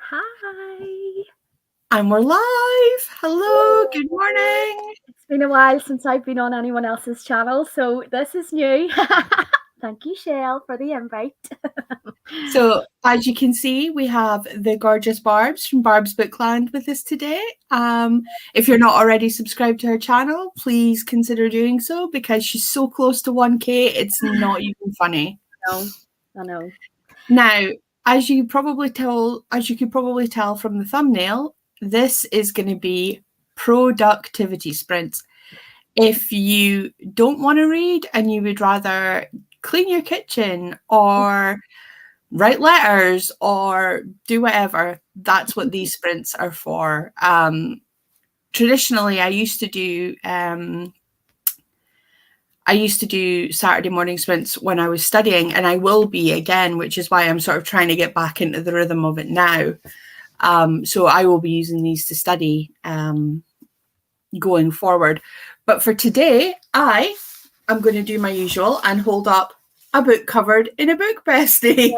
Hi. And we're live. Hello, good morning. It's been a while since I've been on anyone else's channel, so this is new. Thank you, Chelle, for the invite. So, as you can see, we have the gorgeous Barbs from Barb's Bookland with us today. If you're not already subscribed to her channel, please consider doing so because she's so close to 1K, it's not even funny. I know. Now, as you could probably tell from the thumbnail, this is going to be productivity sprints. If you don't want to read and you would rather clean your kitchen or write letters or do whatever, that's what these sprints are for. Traditionally, I used to do Saturday morning sprints when I was studying, and I will be again, which is why I'm sort of trying to get back into the rhythm of it now. So I will be using these to study going forward. But for today, I am going to do my usual and hold up a book covered in a book bestie.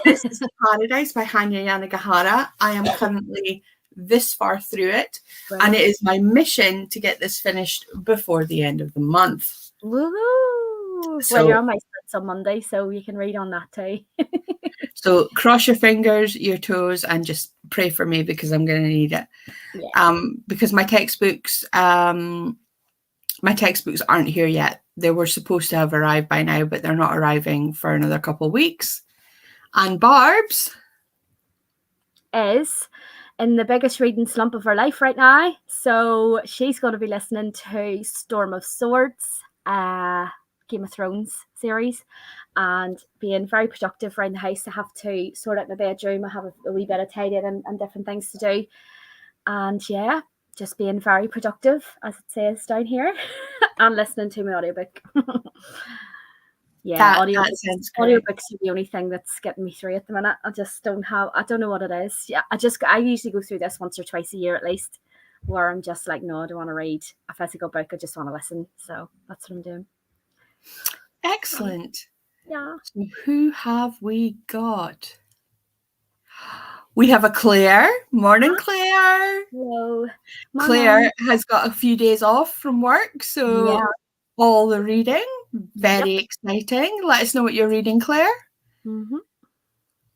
This is Paradise by Hanya Yanagihara. I am currently this far through it, and it is my mission to get this finished before the end of the month. Woohoo! Well, you're on my sprints on Monday, so you can read on that too. So cross your fingers, your toes, and just pray for me because I'm going to need it. Yeah. Because my textbooks aren't here yet. They were supposed to have arrived by now, but they're not arriving for another couple of weeks. And Barb's is in the biggest reading slump of her life right now. So she's going to be listening to Storm of Swords, Game of Thrones series, and being very productive around the house. I have to sort out my bedroom. I have a wee bit of tidying and different things to do. And yeah, just being very productive, as it says down here, and listening to my audiobook. Yeah, audiobooks are the only thing that's getting me through at the minute. I don't know what it is. Yeah, I usually go through this once or twice a year at least, where I'm just like, no, I don't want to read a physical book. I just want to listen. So that's what I'm doing. Excellent. Yeah. So who have we got? We have a Claire. Morning, Claire. Hello. Claire has got a few days off from work, so all the reading. Very exciting. Let us know what you're reading, Claire. Mm-hmm.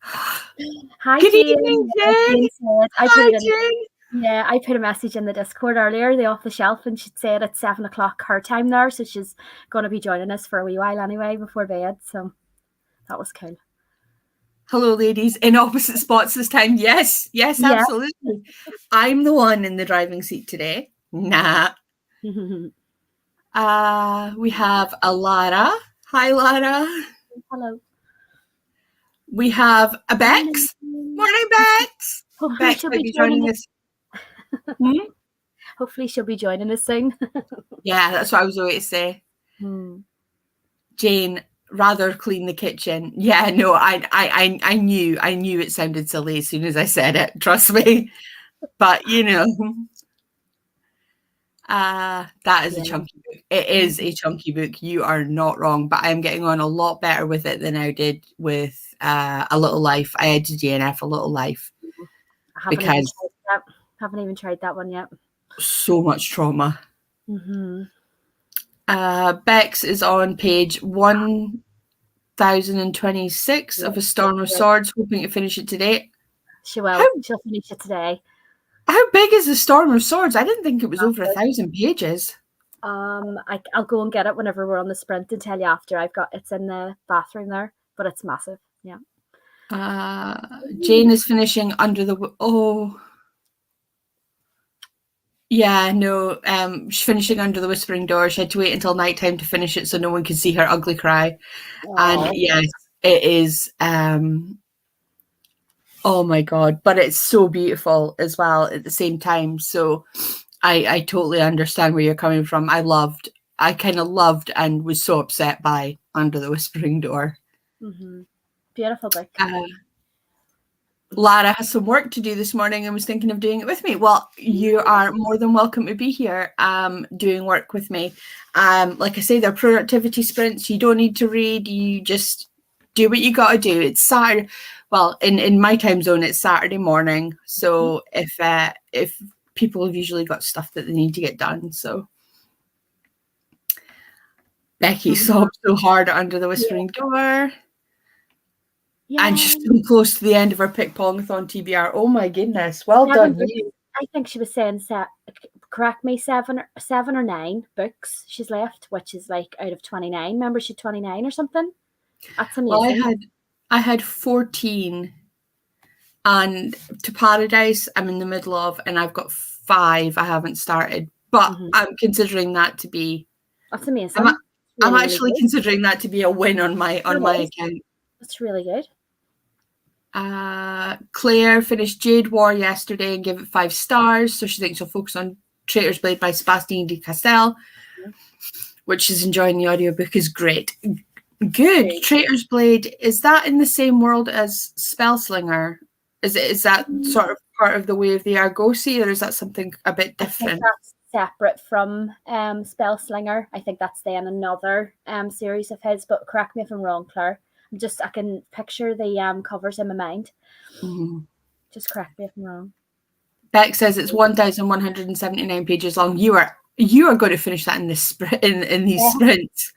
Hi, Good Jane. evening, Jane. Hi, Jane. Yeah, I put a message in the Discord earlier, the off the shelf, and she'd said it's 7 o'clock her time there, so she's going to be joining us for a wee while anyway before bed. So that was cool. Hello, ladies, in opposite spots this time. Yes, absolutely. I'm the one in the driving seat today. Nah. We have a Lara. Hi, Lara. Hello. We have a Bex. Morning, Bex. Bex might be joining us. Hopefully she'll be joining us soon. Yeah, that's what I was going to say. Jane, rather clean the kitchen. Yeah, no, I knew it sounded silly as soon as I said it. Trust me. But that is a chunky book. It is a chunky book. You are not wrong. But I'm getting on a lot better with it than I did with A Little Life. I had to DNF A Little Life because haven't even tried that one yet. So much trauma. Bex is on page 1026 of A Storm of Swords, hoping to finish it today. She will. She'll finish it today. How big is A Storm of Swords? I didn't think it was over 1,000 pages. I'll go and get it whenever we're on the sprint and tell you after. It's in the bathroom there, but it's massive. Yeah. Jane is finishing Under the she's finishing Under the Whispering Door. She had to wait until nighttime to finish it so no one could see her ugly cry. And yes, it is oh my god, but it's so beautiful as well at the same time. So I totally understand where you're coming from. I kind of loved and was so upset by Under the Whispering Door. Beautiful book. Lara has some work to do this morning and was thinking of doing it with me. Well, you are more than welcome to be here doing work with me. Like I say, they're productivity sprints. You don't need to read. You just do what you got to do. It's Saturday. well, in my time zone, it's Saturday morning. So if people have usually got stuff that they need to get done, so Becky sobbed so hard under the whispering door. Yeah. And she's so close to the end of her Pick Pongathon TBR. Oh my goodness. Well done. I think she was saying, correct me, 7 or 9 books she's left, which is like out of 29. Remember, she had 29 or something? That's amazing. Well, I had 14. And To Paradise, I'm in the middle of, and I've got 5 I haven't started. But I'm considering that to be... That's amazing. I'm actually considering that to be a win on my account. That's really good. Claire finished Jade War yesterday and gave it 5 stars, so she thinks she'll focus on Traitor's Blade by Sebastien de Castell, which she's enjoying. The audiobook is great. Good. Traitor's Blade, is that in the same world as Spellslinger? Is that sort of part of the Way of the Argosy, or is that something a bit different? I think that's separate from Spellslinger. I think that's then another series of his, but correct me if I'm wrong, Claire. I can picture the covers in my mind. Just correct me if I'm wrong. Beck says it's 1,179 pages long. You are going to finish that in this in these sprints.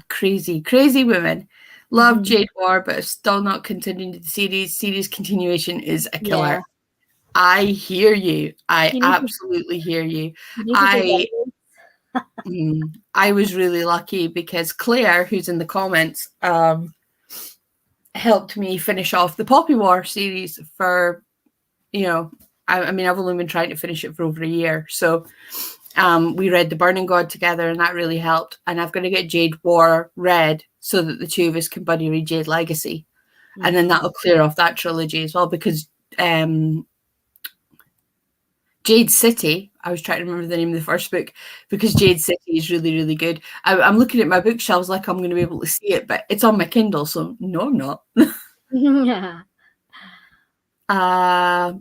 Crazy women. Love Jade War, but still not continuing the series. Series continuation is a killer. Yeah. I hear you. I absolutely hear you. I was really lucky because Claire, who's in the comments, helped me finish off the Poppy War series for, I mean, I've only been trying to finish it for over a year. So we read The Burning God together, and that really helped. And I've got to get Jade War read so that the 2 of us can buddy read Jade Legacy. And then that'll clear off that trilogy as well, because Jade City, I was trying to remember the name of the first book, because Jade City is really, really good. I'm looking at my bookshelves like I'm going to be able to see it, but it's on my Kindle, so no, I'm not.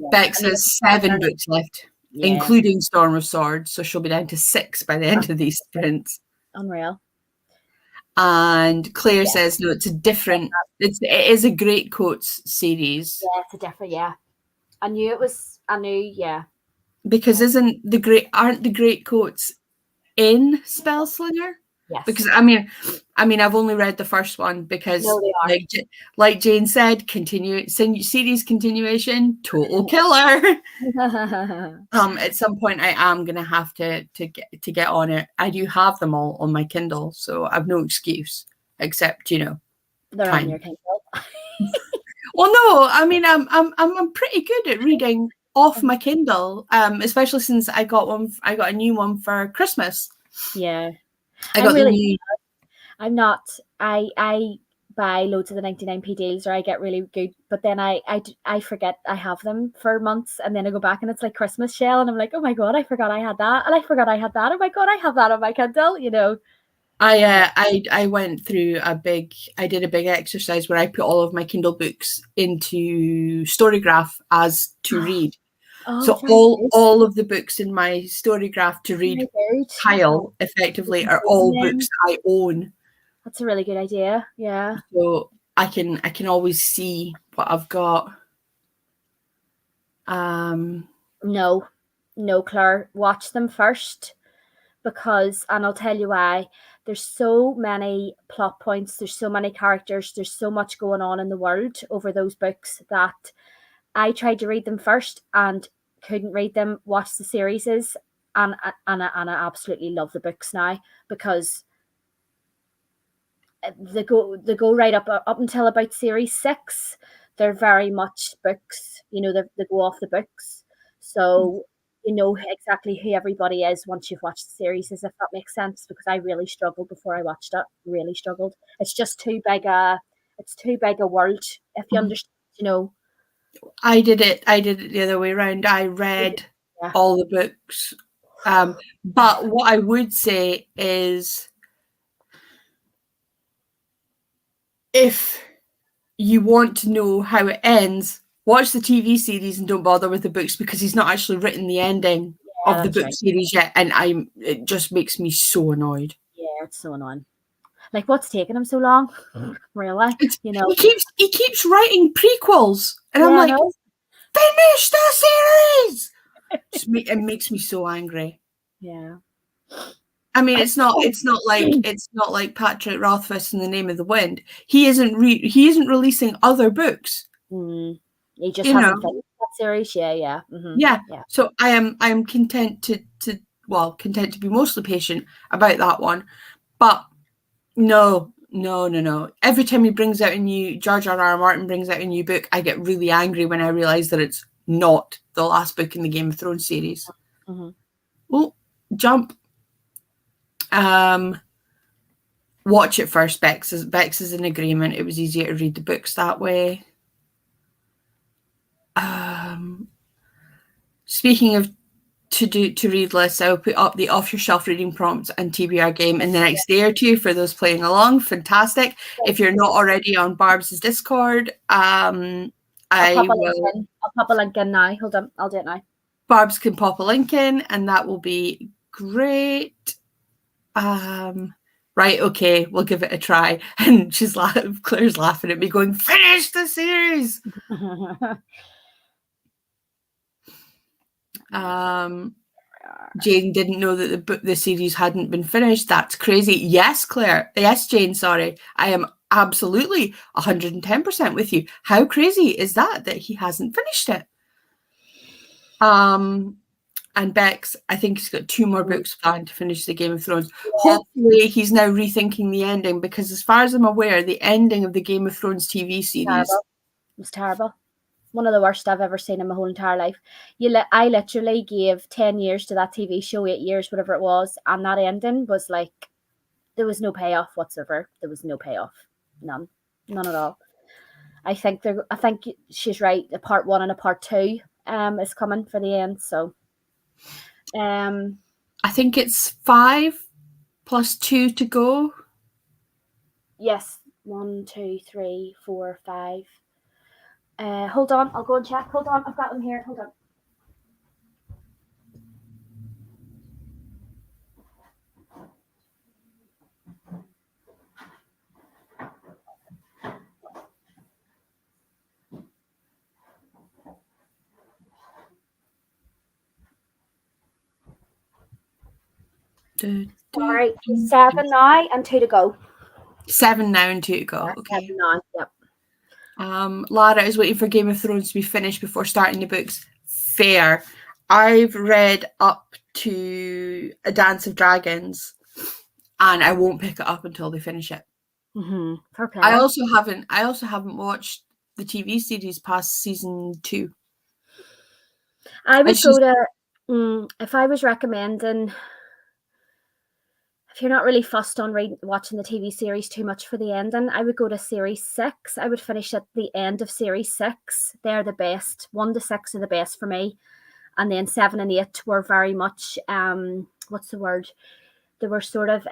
Beck says 7 books left, including Storm of Swords, so she'll be down to 6 by the end of these sprints. Unreal. And Claire says, no, it's a different, it is a Great Coats series. Yeah, it's a different, I knew, Because aren't the Great Coats in Spellslinger? Yes. Because I mean, I've only read the first one because, like Jane said, series continuation, total killer. At some point, I am gonna have to get on it. I do have them all on my Kindle, so I've no excuse except they're time. On your Kindle. Well, no, I mean, I'm pretty good at reading off my Kindle, especially since I got a new one for Christmas. Yeah. I'm not. I buy loads of the 99p deals, or I get really good, but then I forget I have them for months, and then I go back and it's like Christmas Chelle, and I'm like, oh my god, I forgot I had that, and I forgot I had that. Oh my god, I have that on my Kindle. I went through I did a big exercise where I put all of my Kindle books into Storygraph as to read. So all of the books in my Storygraph to read pile effectively are all books I own. That's a really good idea. Yeah. So I can always see what I've got. No, Claire, watch them first, because, and I'll tell you why. There's so many plot points, there's so many characters, there's so much going on in the world over those books that I tried to read them first and couldn't read them, watch the series, and I absolutely love the books now, because they go right up until about series 6. They're very much books, they go off the books. So you know exactly who everybody is once you've watched the series, if that makes sense, because I really struggled before I watched it. Really struggled. It's just too big a world, if you understand, I did it the other way around. I read all the books. But what I would say is, if you want to know how it ends, watch the TV series and don't bother with the books, because he's not actually written the ending of the book series yet, and it just makes me so annoyed. Yeah, it's so annoying. Like, what's taking him so long? Really? You know? He keeps writing prequels, and I'm Yeah, like, no. finish the series. It makes me so angry. Yeah. I mean, it's not like Patrick Rothfuss in The Name of the Wind. He isn't releasing other books. He just You know, hasn't finished that series. Yeah. Mm-hmm. yeah. Yeah. So I am content to be mostly patient about that one, but no. Every time he brings out a new George R.R. Martin brings out a new book, I get really angry when I realize that it's not the last book in the Game of Thrones series. Mm-hmm. Well, jump. Watch it first. Bex is in agreement. It was easier to read the books that way. Speaking of to read lists, I will put up the off your shelf reading prompts and TBR game in the next day or two for those playing along. Fantastic. If you're not already on Barb's Discord, I'll pop a link in now. Hold on, I'll do it now. Barb's can pop a link in, and that will be great. Right, okay, we'll give it a try. And Claire's laughing at me, going, "Finish the series." Jane didn't know that the series hadn't been finished. That's crazy. Yes, Claire. Yes, Jane, sorry. I am absolutely 110% with you. How crazy is that he hasn't finished it? And Bex, I think he's got 2 more books planned to finish the Game of Thrones. Hopefully he's now rethinking the ending, because as far as I'm aware, the ending of the Game of Thrones TV series... It was terrible. One of the worst I've ever seen in my whole entire life. I literally gave 10 years to that TV show, 8 years, whatever it was, and that ending was like, there was no payoff whatsoever. There was no payoff. None at all. I think she's right. A part 1 and a part 2 is coming for the end. So I think it's 5 plus 2 to go. Yes, 1, 2, 3, 4, 5. Hold on, I'll go and check. Hold on, I've got them here. Hold on. Sorry, 7 now and 2 to go. 7 now and 2 to go. Okay. 7 now, yep. Lara is waiting for Game of Thrones to be finished before starting the books. Fair. I've read up to A Dance of Dragons, and I won't pick it up until they finish it. Mm-hmm. I also haven't watched the TV series past season 2. I would go to, if I was recommending, if you're not really fussed on watching the TV series too much for the ending, I would go to series 6. I would finish at the end of series 6. They're the best. 1 to 6 are the best for me. And then 7 and 8 were very much, what's the word? They were sort of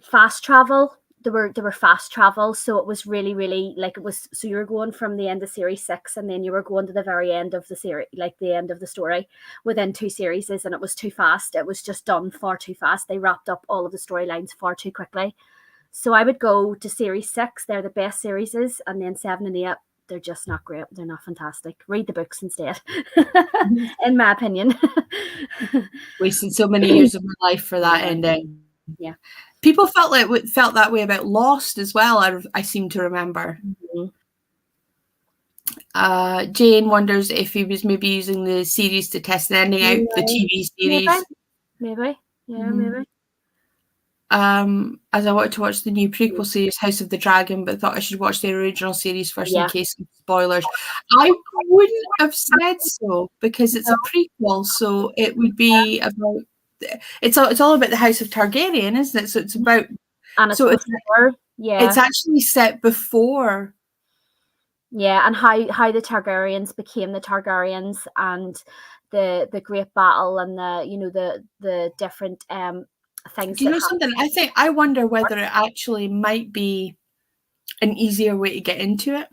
fast travel. They were fast travel. So it was really, really, like, it was, so you were going from the end of series 6 and then you were going to the very end of the series, like the end of the story within 2 series, and it was too fast. It was just done far too fast. They wrapped up all of the storylines far too quickly. So I would go to series 6. They're the best series, and then 7 and 8, they're just not great. They're not fantastic. Read the books instead, in my opinion. Wasting so many years of my life for that ending. Yeah. People felt that way about Lost as well. I seem to remember. Mm-hmm. Jane wonders if he was maybe using the series to test the ending out, the TV series. Maybe. Yeah, maybe. As I wanted to watch the new prequel series, House of the Dragon, but thought I should watch the original series first in case of spoilers. I wouldn't have said so, because it's a prequel, so it would be about. It's all about the House of Targaryen, isn't it? So it's about. And it's before. It's actually set before. Yeah, and how the Targaryens became the Targaryens, and the great battle, and the different things. Do you know something? I wonder whether it actually might be an easier way to get into it.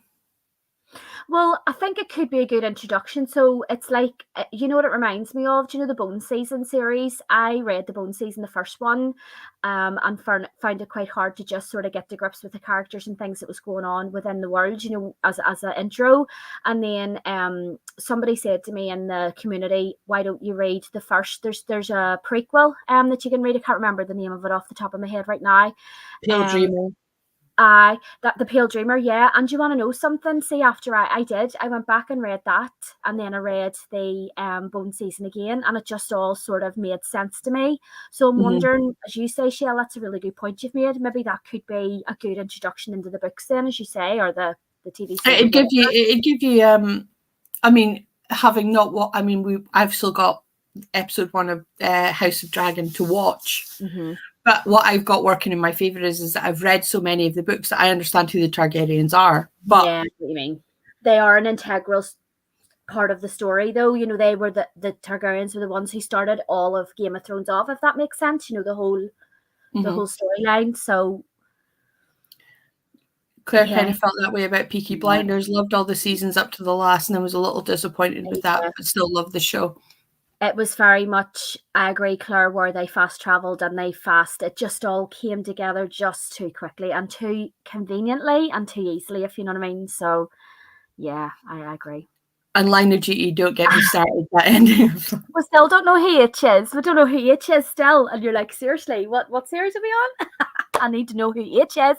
Well, I think it could be a good introduction. So it's like, you know what it reminds me of? Do you know the Bone Season series? I read the Bone Season, the first one, and found it quite hard to just sort of get to grips with the characters and things that was going on within the world, you know, as an intro. And then somebody said to me in the community, why don't you read the first? There's a prequel that you can read. I can't remember the name of it off the top of my head right now. Pale Dreamer. That the Pale Dreamer, yeah. And do you want to know something? See, after I went back and read that, and then I read the Bone Season again, and it just all sort of made sense to me. So I'm wondering, as you say, Chelle, that's a really good point you've made. Maybe that could be a good introduction into the books, then, as you say, or the TV series. It'd give you. I mean, having not what I mean, I've still got episode 1 of House of Dragon to watch. Mm-hmm. But what I've got working in my favour is that I've read so many of the books that I understand who the Targaryens are. But yeah, what you mean. They are an integral part of the story, though. You know, they were the Targaryens were the ones who started all of Game of Thrones off, if that makes sense. You know, the whole storyline. So Claire yeah, kind of felt that way about Peaky Blinders. Loved all the seasons up to the last, and then was a little disappointed with that, but still loved the show. It was very much, I agree, Claire, where they fast travelled and it just all came together just too quickly and too conveniently and too easily, if you know what I mean. So, yeah, I agree. And Line of Duty, don't get me started. That ending. We still don't know who H is. We don't know who H is still. And you're like, seriously, what series are we on? I need to know who H is.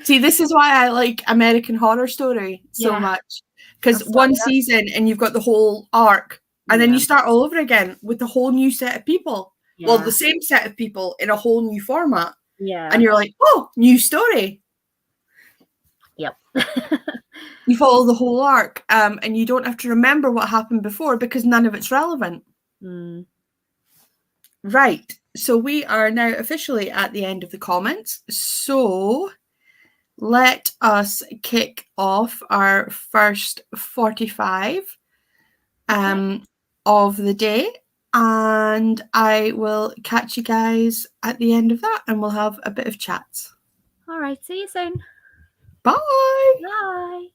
See, this is why I like American Horror Story so much. Because one season and you've got the whole arc. And then you start all over again with a whole new set of people. Yeah. Well, the same set of people in a whole new format. Yeah. And you're like, oh, new story. Yep. You follow the whole arc, and you don't have to remember what happened before because none of it's relevant. Mm. Right. So we are now officially at the end of the comments. So let us kick off our first 45 of the day, and I will catch you guys at the end of that, and we'll have a bit of chats. All right, see you soon. Bye. Bye.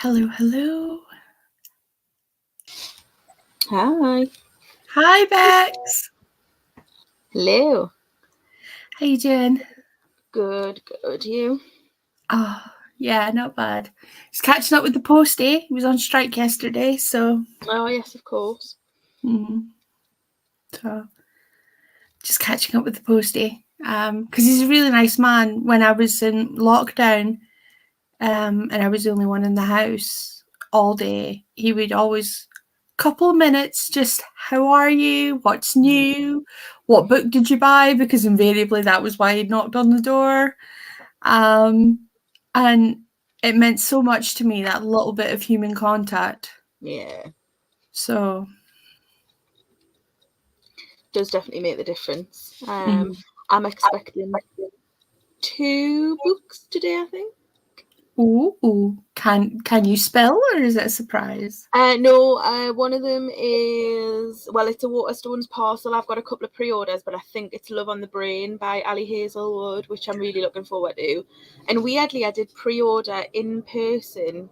Hello, hello. Hi. Hi, Bex. Hello. How you doing? Good, good. You? Oh, yeah, not bad. Just catching up with the postie. He was on strike yesterday, so. Oh, yes, of course. So, just catching up with the postie. Because he's a really nice man. When I was in lockdown, and I was the only one in the house all day, he would always couple of minutes just, how are you, what's new, what book did you buy, because invariably that was why he'd knocked on the door. And it meant so much to me, that little bit of human contact. Yeah. So Does definitely make the difference. I'm expecting 2 books today, I think. ooh, can you spell, or is it a surprise? No, one of them is, well, it's a Waterstones parcel. I've got a couple of pre-orders, but I think it's Love on the Brain by Ali Hazelwood, which I'm really looking forward to. And weirdly, I did pre-order in person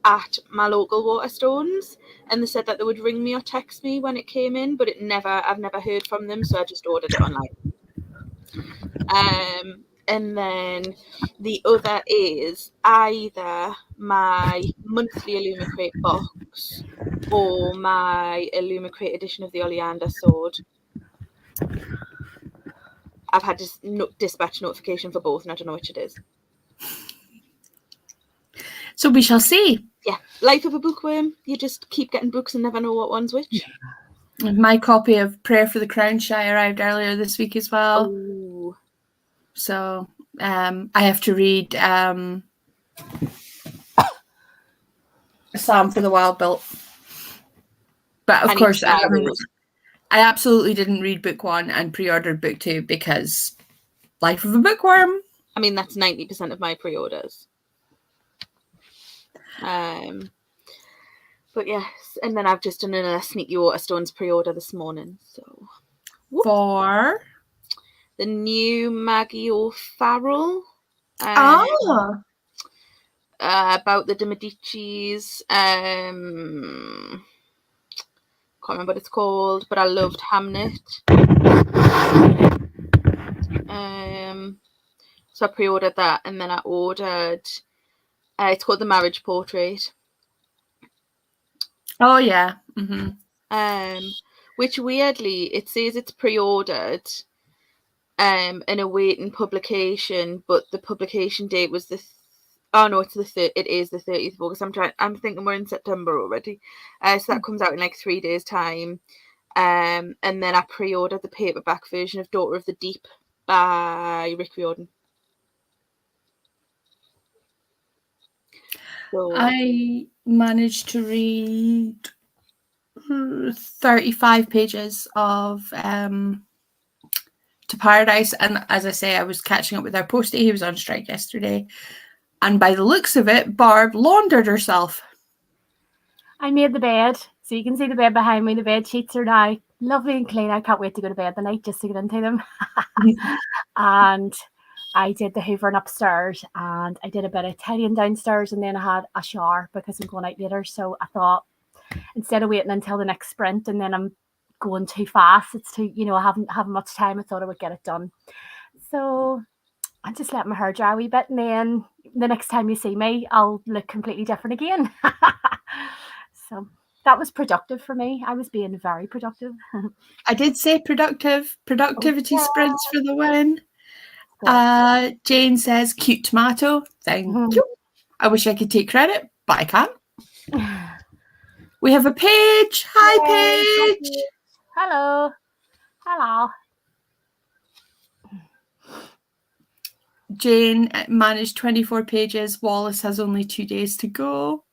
at my local Waterstones, and they said that they would ring me or text me when it came in, but I've never heard from them, so I just ordered it online. And then the other is either my monthly Illumicrate box or my Illumicrate edition of the Oleander Sword. I've had this dispatch notification for both, and I don't know which it is. So we shall see. Yeah, life of a bookworm. You just keep getting books and never know what one's which. My copy of Prayer for the Crown Shy arrived earlier this week as well. Ooh. So I have to read Psalm for the Wild Built. But of course, I absolutely didn't read book 1 and pre-ordered book 2 because life of a bookworm. I mean, that's 90% of my pre-orders. But yes, and then I've just done a sneaky Waterstones pre-order this morning. So for the new Maggie O'Farrell. About the De Medicis. Can't remember what it's called, but I loved Hamnet. So I pre-ordered that, and then I ordered. It's called The Marriage Portrait. Oh yeah. Which weirdly it says it's pre-ordered, and awaiting publication, but the publication date was the. It is the 30th of August. I'm thinking we're in September already. So that comes out in like 3 days' time. And then I pre-ordered the paperback version of Daughter of the Deep by Rick Riordan. So I managed to read 35 pages of To Paradise, and as I say, I was catching up with our postie. He was on strike yesterday, and by the looks of it, Barb laundered herself. I made the bed, so you can see the bed behind me. The bed sheets are now lovely and clean. I can't wait to go to bed tonight just to get into them. And I did the hoovering upstairs, and I did a bit of tidying downstairs, and then I had a shower because I'm going out later. So I thought, instead of waiting until the next sprint and then I'm going too fast, it's too, I haven't much time. I thought I would get it done. So I just let my hair dry a wee bit, and then the next time you see me, I'll look completely different again. So that was productive for me. I was being very productive. I did say productivity sprints for the win. Jane says, cute tomato. Thank you. I wish I could take credit, but I can't. We have a Paige. Hi, Paige. Hello. Hello. Jane managed 24 pages. Wallace has only 2 days to go.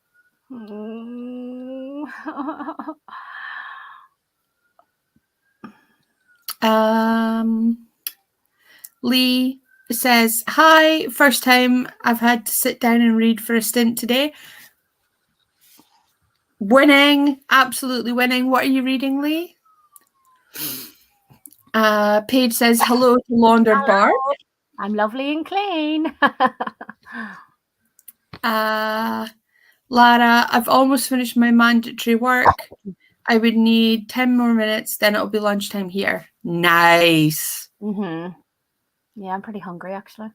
Lee says, hi, first time I've had to sit down and read for a stint today. Winning, absolutely winning. What are you reading, Lee? Paige says, hello to laundered Barb. I'm lovely and clean. Lara, I've almost finished my mandatory work. I would need 10 more minutes, then it'll be lunchtime here. Nice. Yeah, I'm pretty hungry actually.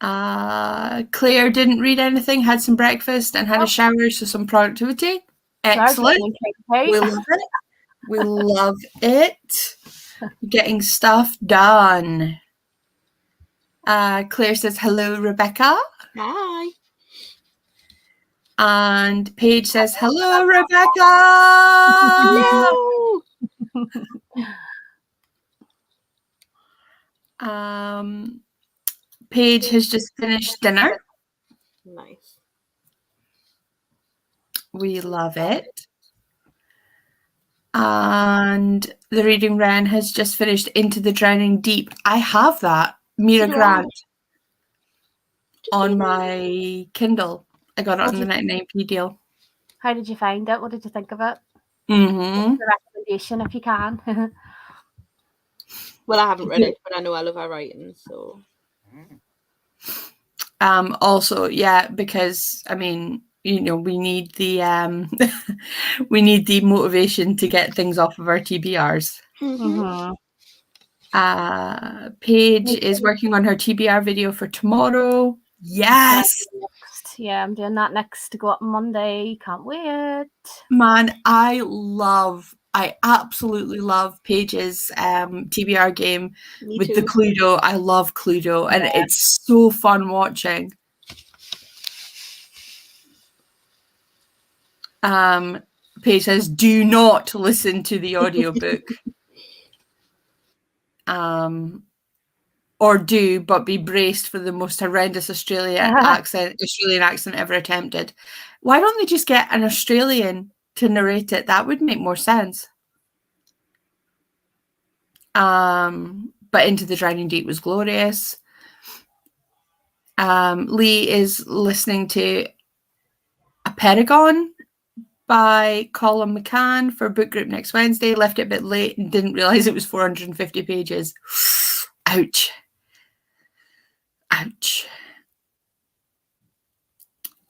Claire didn't read anything, had some breakfast and had a shower, so some productivity. Excellent. We love it. We love it. Getting stuff done. Claire says, hello, Rebecca. Hi. And Paige says, hello, Rebecca. Hello. Paige has just finished dinner. Nice. We love it. And the reading Ren has just finished Into the Drowning Deep. I have that. Mira Grant on my Kindle. I got it on the 99p deal. How did you find it? What did you think of it? Mm-hmm. The recommendation, if you can. Well, I haven't read it, but I know I love her writing, so. Also, yeah, because I mean, you know, we need the we need the motivation to get things off of our TBRs. Mm-hmm. Paige is working on her TBR video for tomorrow. Yes. Yeah, I'm doing that next to go up Monday. Can't wait. Man, I absolutely love Paige's TBR game with the Cluedo. I love Cluedo, and it's so fun watching. Paige says, do not listen to the audiobook. Or do, but be braced for the most horrendous Australian accent ever attempted. Why don't they just get an Australian to narrate it? That would make more sense. But Into the Drowning Deep was glorious. Lee is listening to A Paragon by Colin McCann for book group next Wednesday. Left it a bit late and didn't realise it was 450 pages. Ouch. Ouch.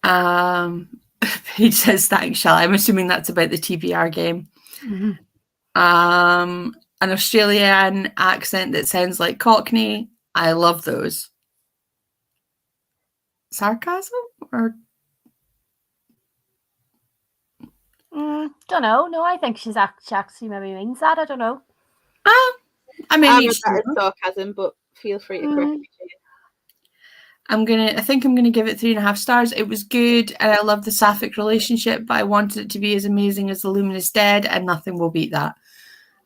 Paige says, thanks, Chelle. I'm assuming that's about the TBR game. Mm-hmm. An Australian accent that sounds like Cockney. I love those. Sarcasm or don't know. No, I think she actually maybe means that. I don't know. I mean, it's sarcasm, but feel free to correct me. I think I'm gonna give it 3.5 stars. It was good, and I love the sapphic relationship, but I wanted it to be as amazing as The Luminous Dead, and nothing will beat that.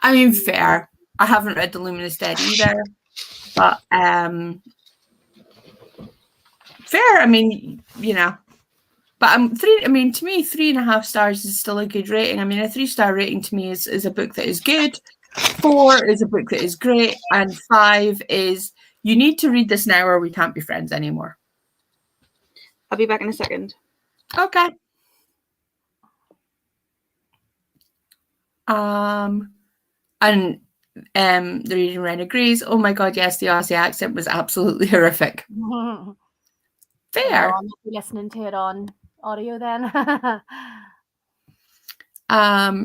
I mean, fair. I haven't read The Luminous Dead either, but fair. I mean, you know, but to me, 3.5 stars is still a good rating. I mean, a 3-star rating to me is a book that is good. 4 is a book that is great, and 5 is you need to read this now or we can't be friends anymore. I'll be back in a second. Okay. And the reading Ren agrees. Oh my god, yes, the Aussie accent was absolutely horrific. Fair. I'm listening to it on audio then.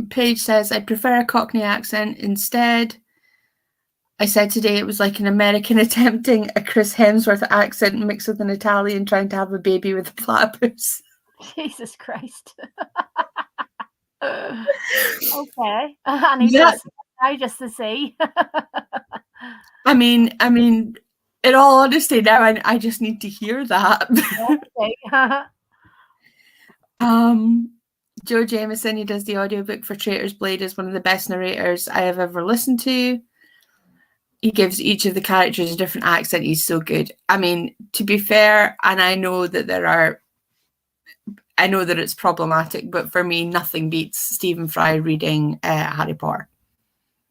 Paige says, I prefer a Cockney accent instead. I said today it was like an American attempting a Chris Hemsworth accent mixed with an Italian trying to have a baby with a platypus. Jesus Christ. Okay. I need just to see. I mean, in all honesty, now I just need to hear that. Joe Jameson, he does the audiobook for Traitor's Blade, is one of the best narrators I have ever listened to. He gives each of the characters a different accent. He's so good. I mean, to be fair, and I know that it's problematic, but for me, nothing beats Stephen Fry reading Harry Potter.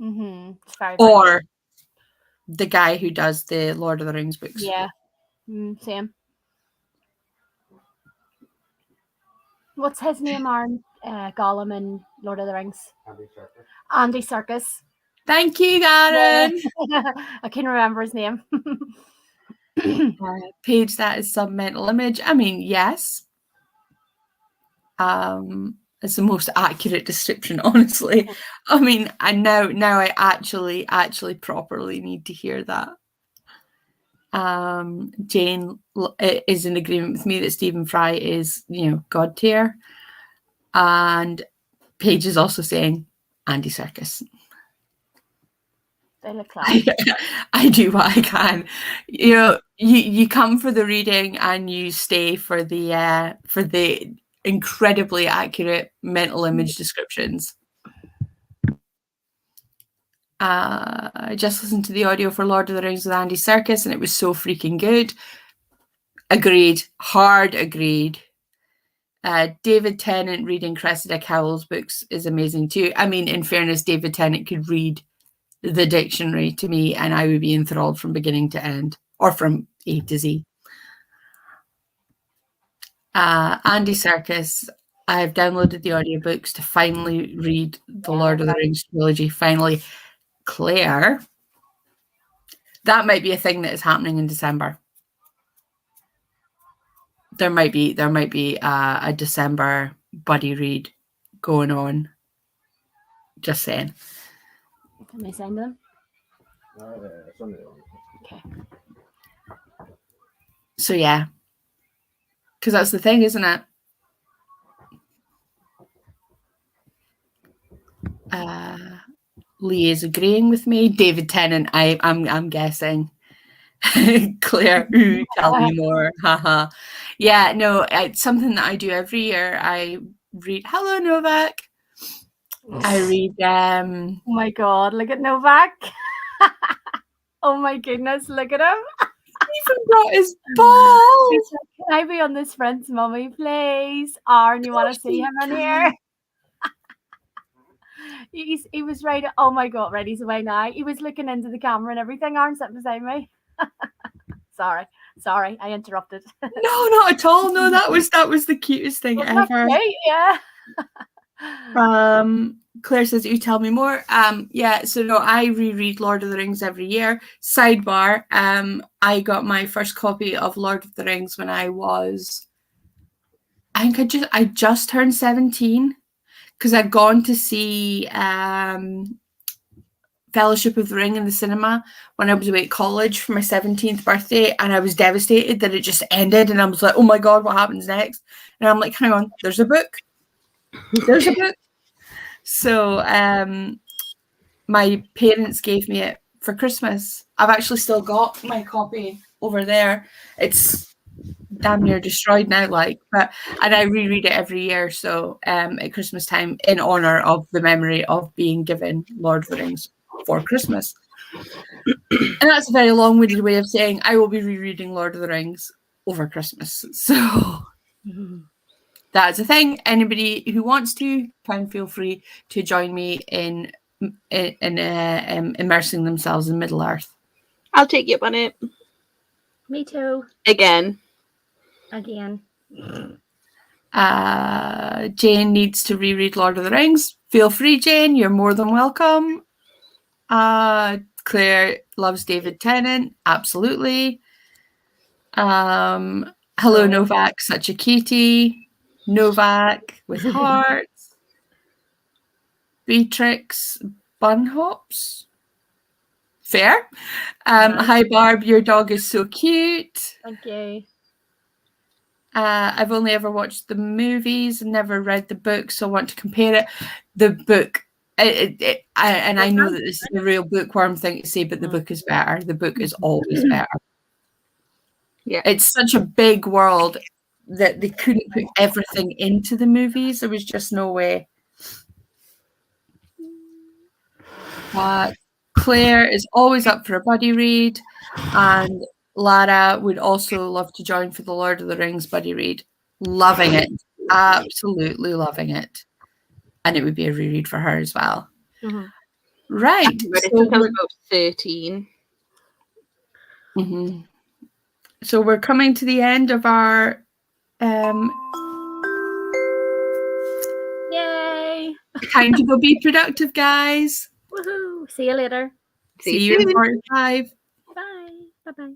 Mm-hmm. Or the guy who does the Lord of the Rings books. Yeah, same. What's his name, Aaron? Gollum in Lord of the Rings. Andy Serkis. Thank you, Garen. I can't remember his name. Paige, that is some mental image. I mean, yes. It's the most accurate description, honestly. I mean, and now I actually properly need to hear that. Jane is in agreement with me that Stephen Fry is, God tier. And Paige is also saying Andy Serkis. They look like I do what I can. You come for the reading and you stay for the incredibly accurate mental image descriptions. I just listened to the audio for Lord of the Rings with Andy Serkis and it was so freaking good. Agreed. Hard agreed. David Tennant reading Cressida Cowell's books is amazing too. I mean, in fairness, David Tennant could read the dictionary to me and I would be enthralled from beginning to end, or from A to Z. Andy Serkis, I've downloaded the audiobooks to finally read the Lord of the Rings trilogy. Finally. Claire, that might be a thing that is happening in December. There might be a December buddy read going on. Just saying. Can I send them? Okay. So yeah, because that's the thing, isn't it? Lee is agreeing with me. David Tennant, I'm guessing. Claire, ooh, tell me more. Haha. Yeah, no, it's something that I do every year. I read. Hello, Novak. I read. Oh my God! Look at Novak. Oh my goodness! Look at him. He even brought his ball. He's like, can I be on this friend's mummy, please? Arn, you want to see him in here? He was right. Oh my God! Right, he's away now. He was looking into the camera and everything. Arn sitting beside me. Sorry, I interrupted. No, not at all. No, that was the cutest thing ever. Great? Yeah. Claire says, you tell me more. Yeah, so no, I reread Lord of the Rings every year. Sidebar, I got my first copy of Lord of the Rings when I just turned 17 because I'd gone to see Fellowship of the Ring in the cinema when I was away at college for my 17th birthday, and I was devastated that it just ended, and I was like, oh my God, what happens next? And I'm like, hang on, there's a book. There's a book. So my parents gave me it for Christmas. I've actually still got my copy over there. It's damn near destroyed now, and I reread it every year. So at Christmas time, in honor of the memory of being given Lord of the Rings for Christmas. And that's a very long-winded way of saying I will be rereading Lord of the Rings over Christmas. So that's a thing. Anybody who wants to can feel free to join me in immersing themselves in Middle Earth. I'll take you up on it. Me too. Again. Jane needs to reread Lord of the Rings. Feel free, Jane. You're more than welcome. Claire loves David Tennant. Absolutely. Hello, Novak. Such a cutie. Novak with hearts. Beatrix Bunhops. Fair. Hi, Barb. Your dog is so cute. Thank you. I've only ever watched the movies and never read the book, so I want to compare it. The book, I know that this is a real bookworm thing to say, but the book is better. The book is always better. Yeah, it's such a big world that they couldn't put everything into the movies. There was just no way. Claire is always up for a buddy read, and Lara would also love to join for the Lord of the Rings buddy read. Loving it. Absolutely loving it. And it would be a reread for her as well. Mm-hmm. Right. I read it since I was about 13. Mm-hmm. So we're coming to the end of our Yay! time to go be productive, guys. Woohoo! See you later. See you in 45. Bye. Bye-bye.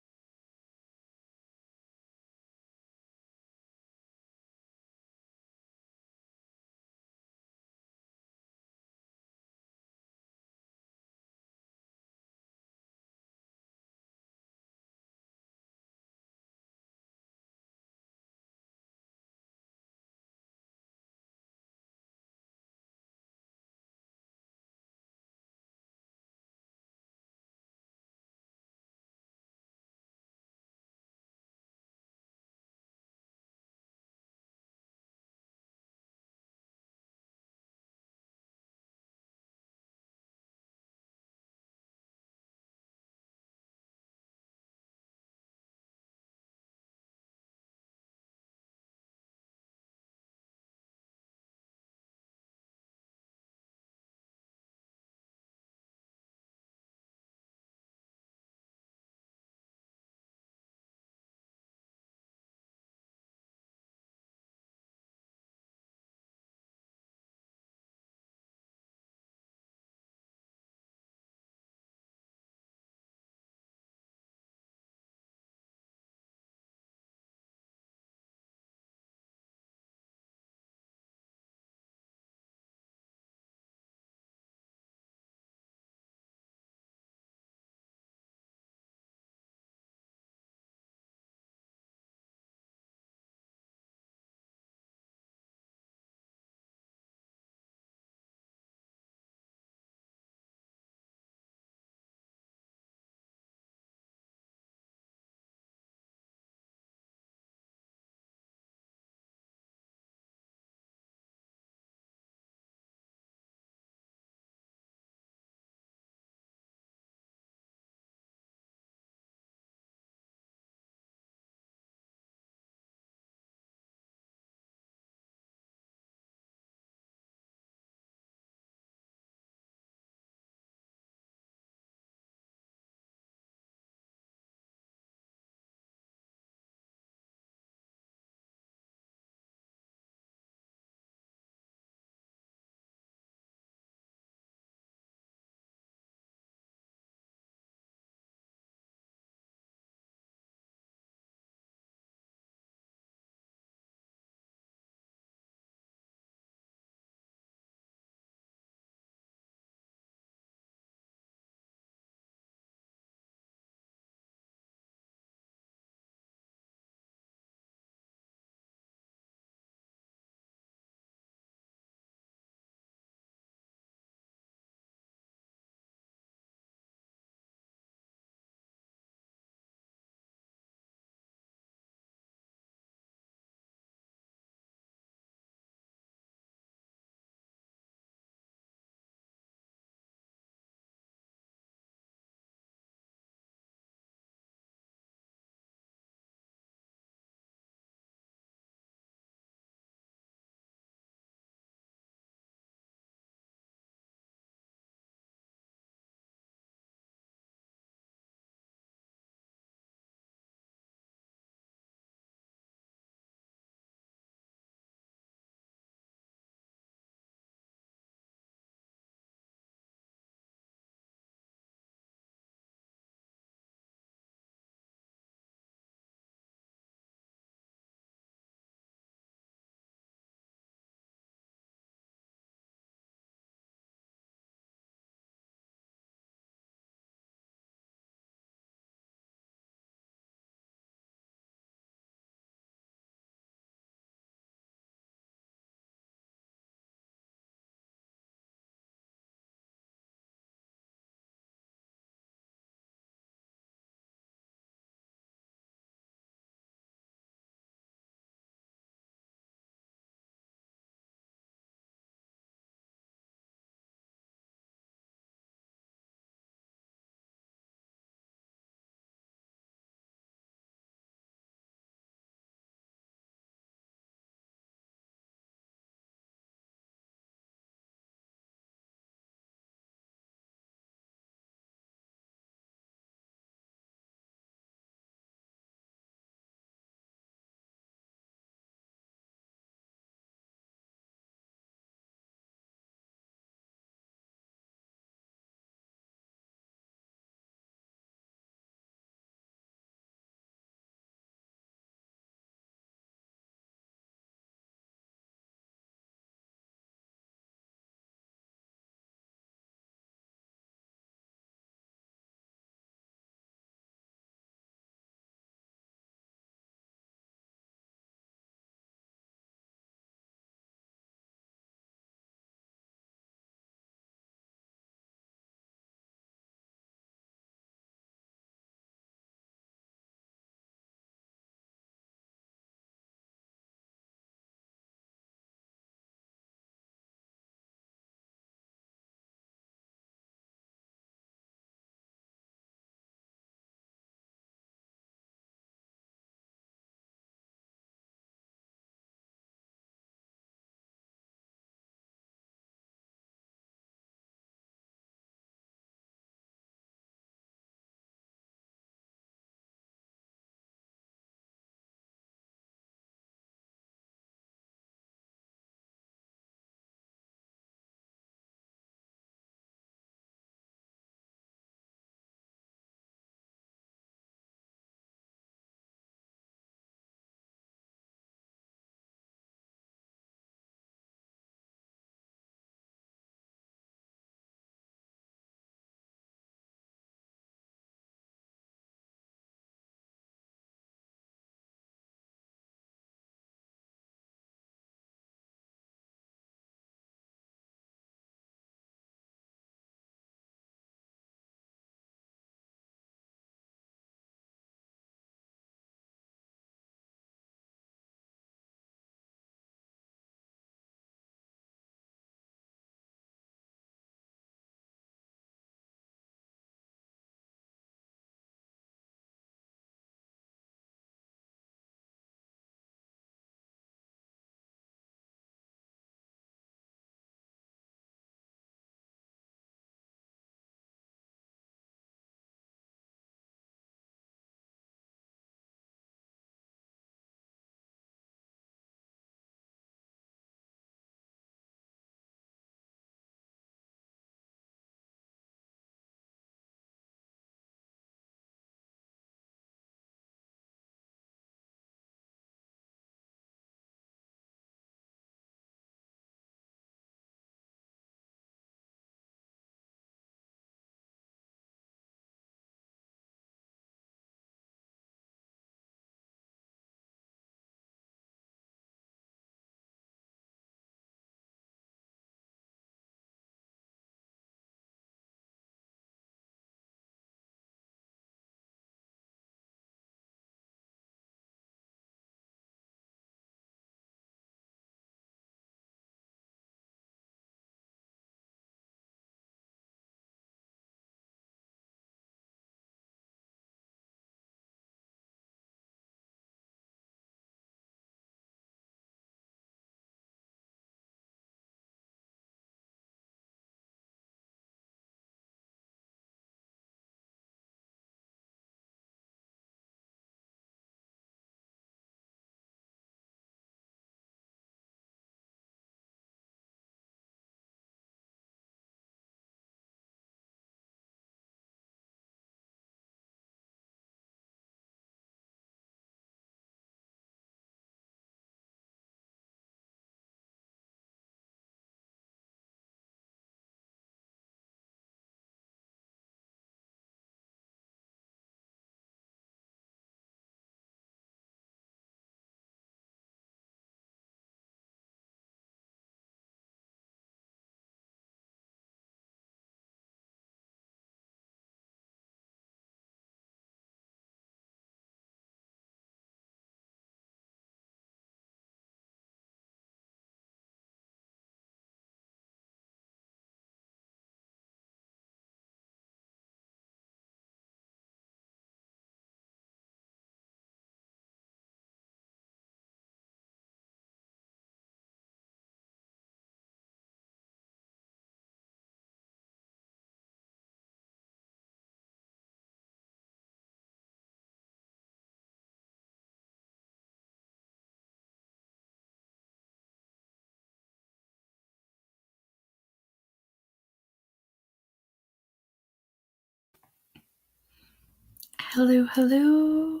Hello, hello.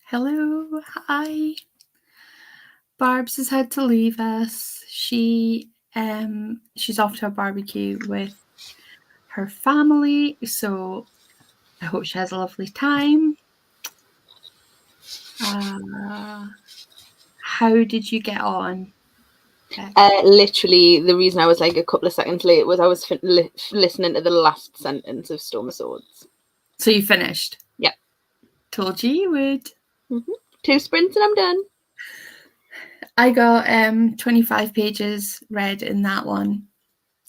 Hello, hi. Barb's has had to leave us. She's off to a barbecue with her family, so I hope she has a lovely time. How did you get on? Literally, the reason I was like a couple of seconds late was I was listening to the last sentence of Storm of Swords. So you finished? Yeah. Told you would. 2 sprints and I'm done. I got 25 pages read in that one.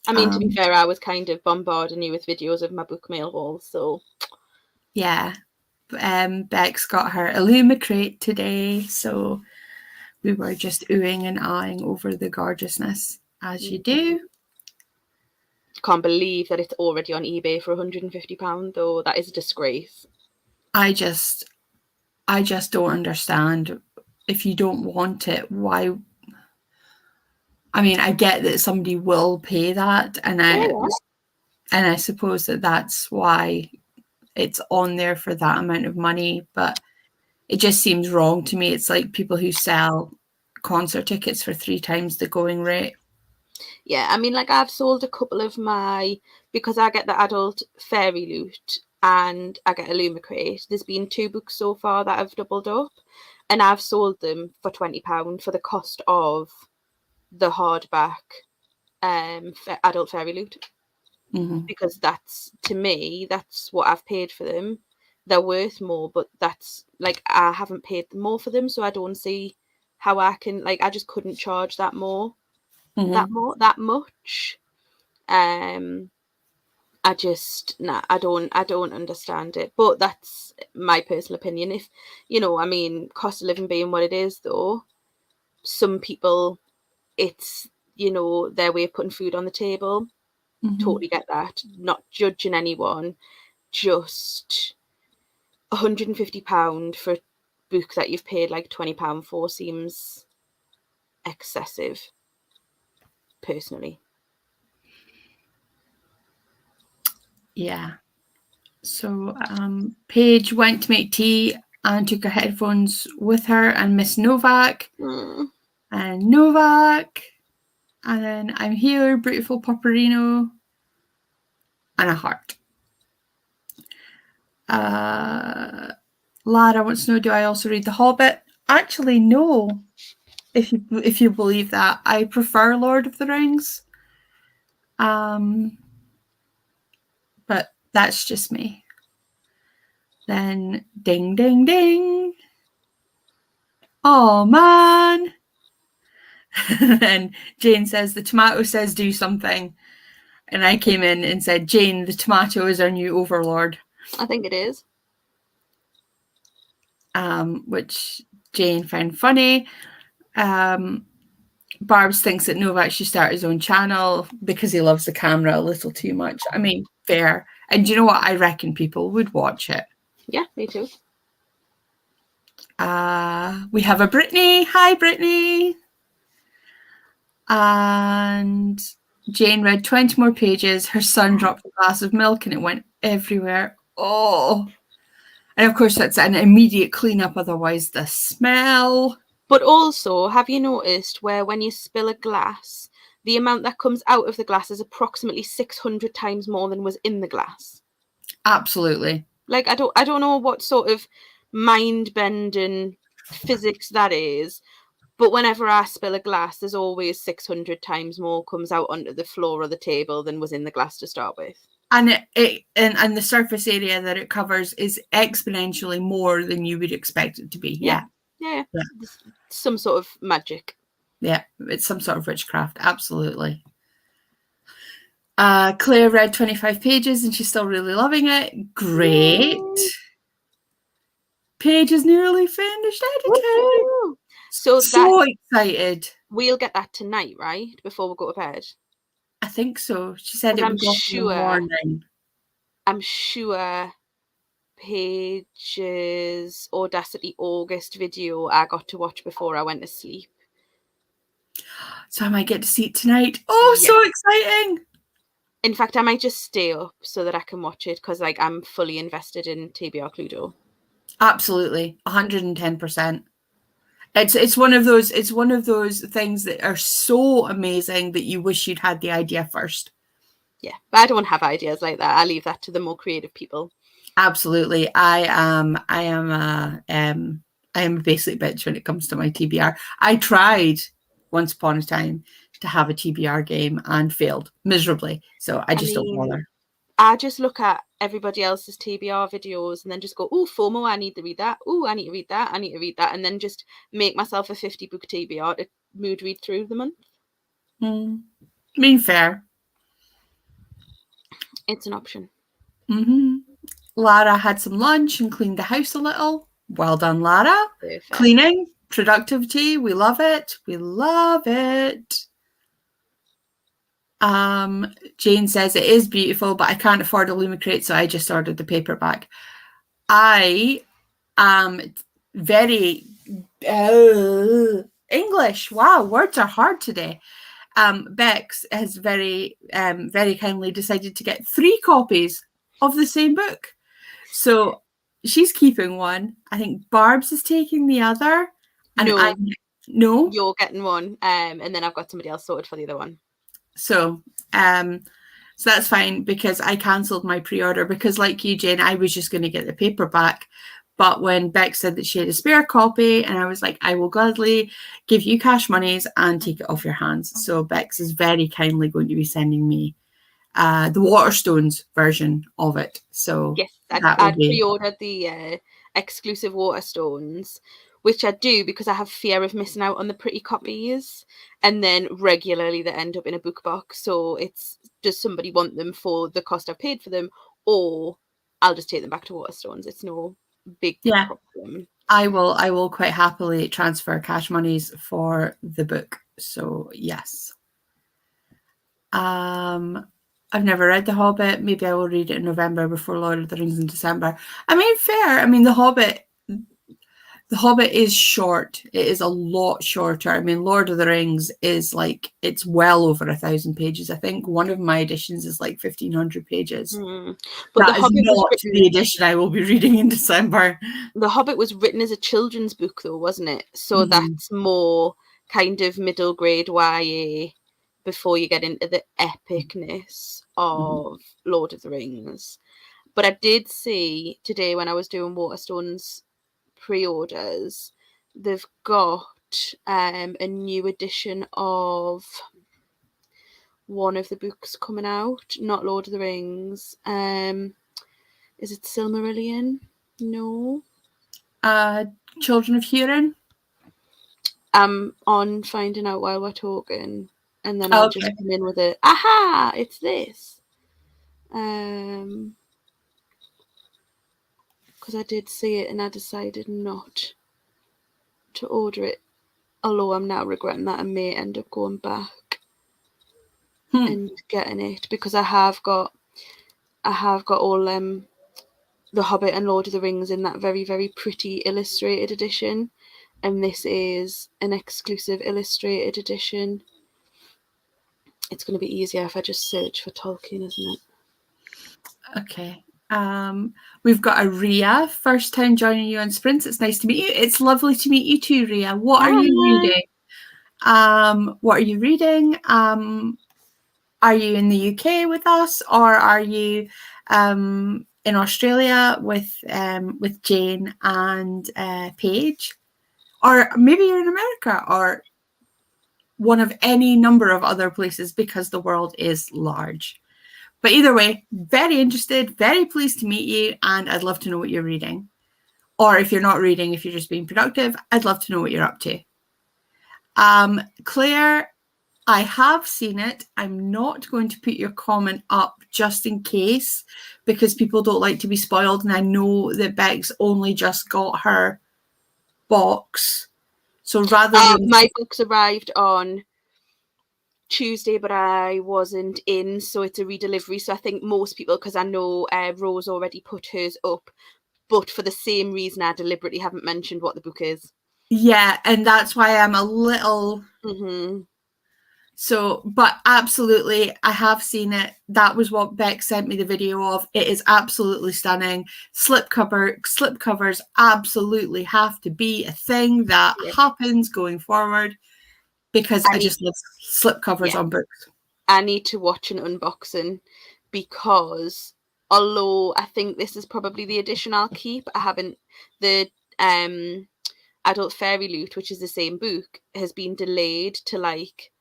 I mean, to be fair, I was kind of bombarding you with videos of my book mail hauls, so... Yeah. Bex got her Illuma crate today, so we were just oohing and ahhing over the gorgeousness, as you do. Can't believe that it's already on eBay for £150, though. That is a disgrace. I just don't understand. If you don't want it, why? I mean, I get that somebody will pay that, and I suppose that that's why it's on there for that amount of money, but it just seems wrong to me. It's like people who sell concert tickets for 3 times the going rate. Yeah, I mean, like, I've sold a couple of because I get the adult fairy loot and I get a Illuma crate. There's been 2 books so far that I've doubled up, and I've sold them for £20 for the cost of the hardback adult fairy loot. Because that's, to me, that's what I've paid for them. They're worth more, but that's like, I haven't paid more for them, so I don't see how I can, like, I just couldn't charge that more. That much. I don't understand it, but that's my personal opinion. If I mean, cost of living being what it is, though, some people, it's their way of putting food on the table. Totally get that. Not judging anyone, just £150 for a book that you've paid like £20 for seems excessive, personally. Yeah. So Paige went to make tea and took her headphones with her and Miss Novak. And Novak. And then I'm here, beautiful Paparino. And a heart. Lara wants to know, do I also read The Hobbit? Actually, no. If you believe that. I prefer Lord of the Rings. But that's just me. Then ding, ding, ding. Oh, man. And Jane says, the tomato says do something. And I came in and said, Jane, the tomato is our new overlord. I think it is. Which Jane found funny. Barbs thinks that Novak should start his own channel because he loves the camera a little too much. I mean, fair. And you know what? I reckon people would watch it. Yeah, me too. We have a Brittany. Hi, Brittany. And Jane read 20 more pages. Her son dropped a glass of milk and it went everywhere. Oh. And of course, that's an immediate cleanup. Otherwise, the smell. But also, have you noticed where when you spill a glass, the amount that comes out of the glass is approximately 600 times more than was in the glass? Absolutely. Like, I don't know what sort of mind-bending physics that is, but whenever I spill a glass, there's always 600 times more comes out onto the floor or the table than was in the glass to start with. And and the surface area that it covers is exponentially more than you would expect it to be. Yeah. Some sort of magic. Yeah, it's some sort of witchcraft. Absolutely. Claire read 25 pages and she's still really loving it. Great. Yay. Paige is nearly finished editing. So excited. We'll get that tonight, right? Before we go to bed. I think so. She said it would go in the morning. I'm sure Paige's Audacity August video I got to watch before I went to sleep. So I might get to see it tonight. Oh, yeah. So exciting. In fact, I might just stay up so that I can watch it because, like, I'm fully invested in TBR Cluedo. Absolutely, 110%. It's one of those things that are so amazing that you wish you'd had the idea first. Yeah, but I don't have ideas like that. I leave that to the more creative people. Absolutely, I am a basic bitch when it comes to my TBR. I tried once upon a time to have a TBR game and failed miserably, so I just don't bother. I just look at everybody else's TBR videos and then just go, oh, FOMO, I need to read that. Oh, I need to read that. I need to read that. And then just make myself a 50-book TBR to mood read through the month. Fair. It's an option. Lara had some lunch and cleaned the house a little. Well done, Lara. Perfect. Cleaning, productivity, we love it. We love it. Jane says it is beautiful, but I can't afford a Lumicrate, so I just ordered the paperback. I am very English. Wow, words are hard today. Bex has very kindly decided to get 3 copies of the same book. So she's keeping one. I think Barb's is taking the other. And no, you're getting one, and then I've got somebody else sorted for the other one. So that's fine because I cancelled my pre-order because, like you, Jane, I was just going to get the paperback. But when Bex said that she had a spare copy, and I was like, I will gladly give you cash monies and take it off your hands. So Bex is very kindly going to be sending me the Waterstones version of it. So yes, I'd pre-ordered the exclusive Waterstones, which I do because I have fear of missing out on the pretty copies, and then regularly they end up in a book box. So it's, does somebody want them for the cost I paid for them, or I'll just take them back to Waterstones. It's no big problem. I will quite happily transfer cash monies for the book. So yes. I've never read The Hobbit. Maybe I will read it in November before Lord of the Rings in December. I mean, fair. I mean, The Hobbit is short. It is a lot shorter. I mean, Lord of the Rings is like, it's well over 1,000 pages. I think one of my editions is like 1,500 pages. But that is not the edition I will be reading in December. The Hobbit was written as a children's book, though, wasn't it? So that's more kind of middle grade YA before you get into the epicness of Lord of the Rings. But I did see today when I was doing Waterstones pre-orders, they've got a new edition of one of the books coming out, not Lord of the Rings. Is it Silmarillion? No. Children of Hurin? I'm on finding out while we're talking, and then I'll just come in with it. Aha! It's this. Because I did see it and I decided not to order it. Although I'm now regretting that I may end up going back and getting it, because I have got all The Hobbit and Lord of the Rings in that very, very pretty illustrated edition. And this is an exclusive illustrated edition. It's going to be easier if I just search for Tolkien, isn't it? Okay. We've got a Ria, first time joining you on Sprints. It's nice to meet you. It's lovely to meet you too, Ria. What are you reading? What are you reading? Are you in the UK with us, or are you in Australia with Jane and Paige? Or maybe you're in America, or one of any number of other places, because the world is large. But either way, very interested, very pleased to meet you, and I'd love to know what you're reading. Or if you're not reading, if you're just being productive, I'd love to know what you're up to. Claire, I have seen it. I'm not going to put your comment up just in case, because people don't like to be spoiled, and I know that Bex only just got her box. So rather than... my books arrived on Tuesday, but I wasn't in, so it's a redelivery. So I think most people, because I know Rose already put hers up, but for the same reason I deliberately haven't mentioned what the book is. Yeah, and that's why I'm a little So, but absolutely, I have seen it. That was what Beck sent me the video of. It is absolutely stunning. Slip covers absolutely have to be a thing that happens going forward, because I just love slip covers on books. I need to watch an unboxing, because although I think this is probably the edition I'll keep, I haven't. The Adult Fairy Loot, which is the same book, has been delayed to like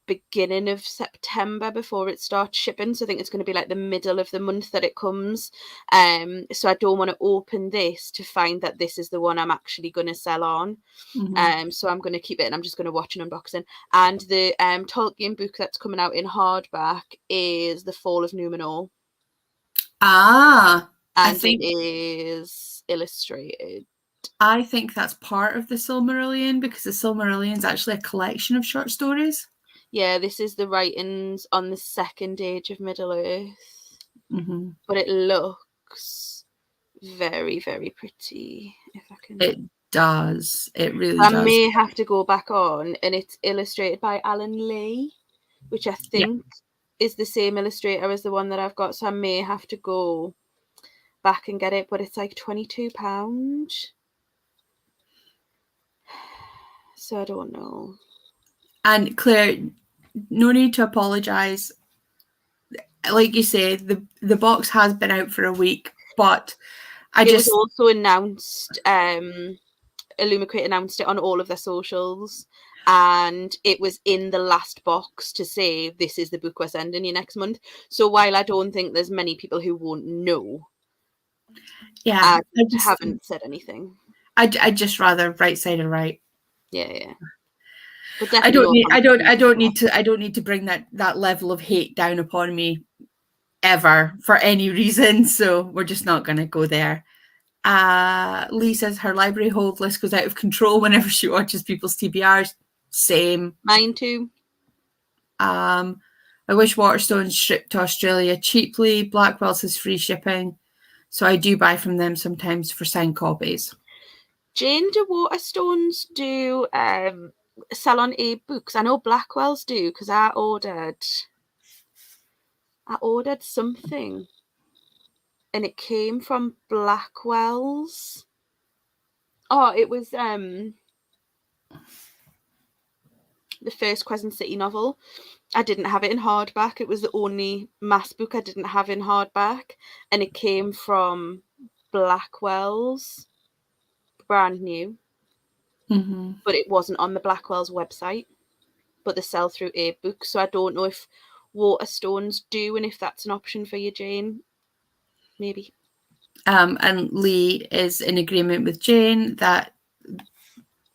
beginning of September before it starts shipping. So I think it's going to be like the middle of the month that it comes. So I don't want to open this to find that this is the one I'm actually going to sell on. So I'm going to keep it, and I'm just going to watch an unboxing. And the Tolkien book that's coming out in hardback is The Fall of Numenor. And I think it is illustrated. I think that's part of the Silmarillion, because the Silmarillion is actually a collection of short stories. Yeah, this is the writings on the second age of Middle-earth. But it looks very, very pretty. If I can... It does. It really does. I may have to go back on, and it's illustrated by Alan Lee, which I think is the same illustrator as the one that I've got. So I may have to go back and get it, but it's like £22. So I don't know. And Claire, no need to apologise. Like you say, the box has been out for a week, but it was also announced. Illumicrate announced it on all of their socials, and it was in the last box to say, this is the book we're sending you next month. So while I don't think there's many people who won't know, I haven't said anything. I'd just rather right side of right. Yeah. But I don't need to bring that level of hate down upon me ever for any reason. So we're just not going to go there. Lee says her library hold list goes out of control whenever she watches people's TBRs. Same. Mine too. I wish Waterstones shipped to Australia cheaply. Blackwell says free shipping, so I do buy from them sometimes for signed copies. Jane, do Waterstones do sell on e-books? I know Blackwell's do, because I ordered something, and it came from Blackwell's. Oh, it was the first Crescent City novel. I didn't have it in hardback. It was the only mass book I didn't have in hardback, and it came from Blackwell's, brand new. But it wasn't on the Blackwell's website, but they sell through e-books. So I don't know if Waterstones do, and if that's an option for you, Jane. Maybe. And Lee is in agreement with Jane that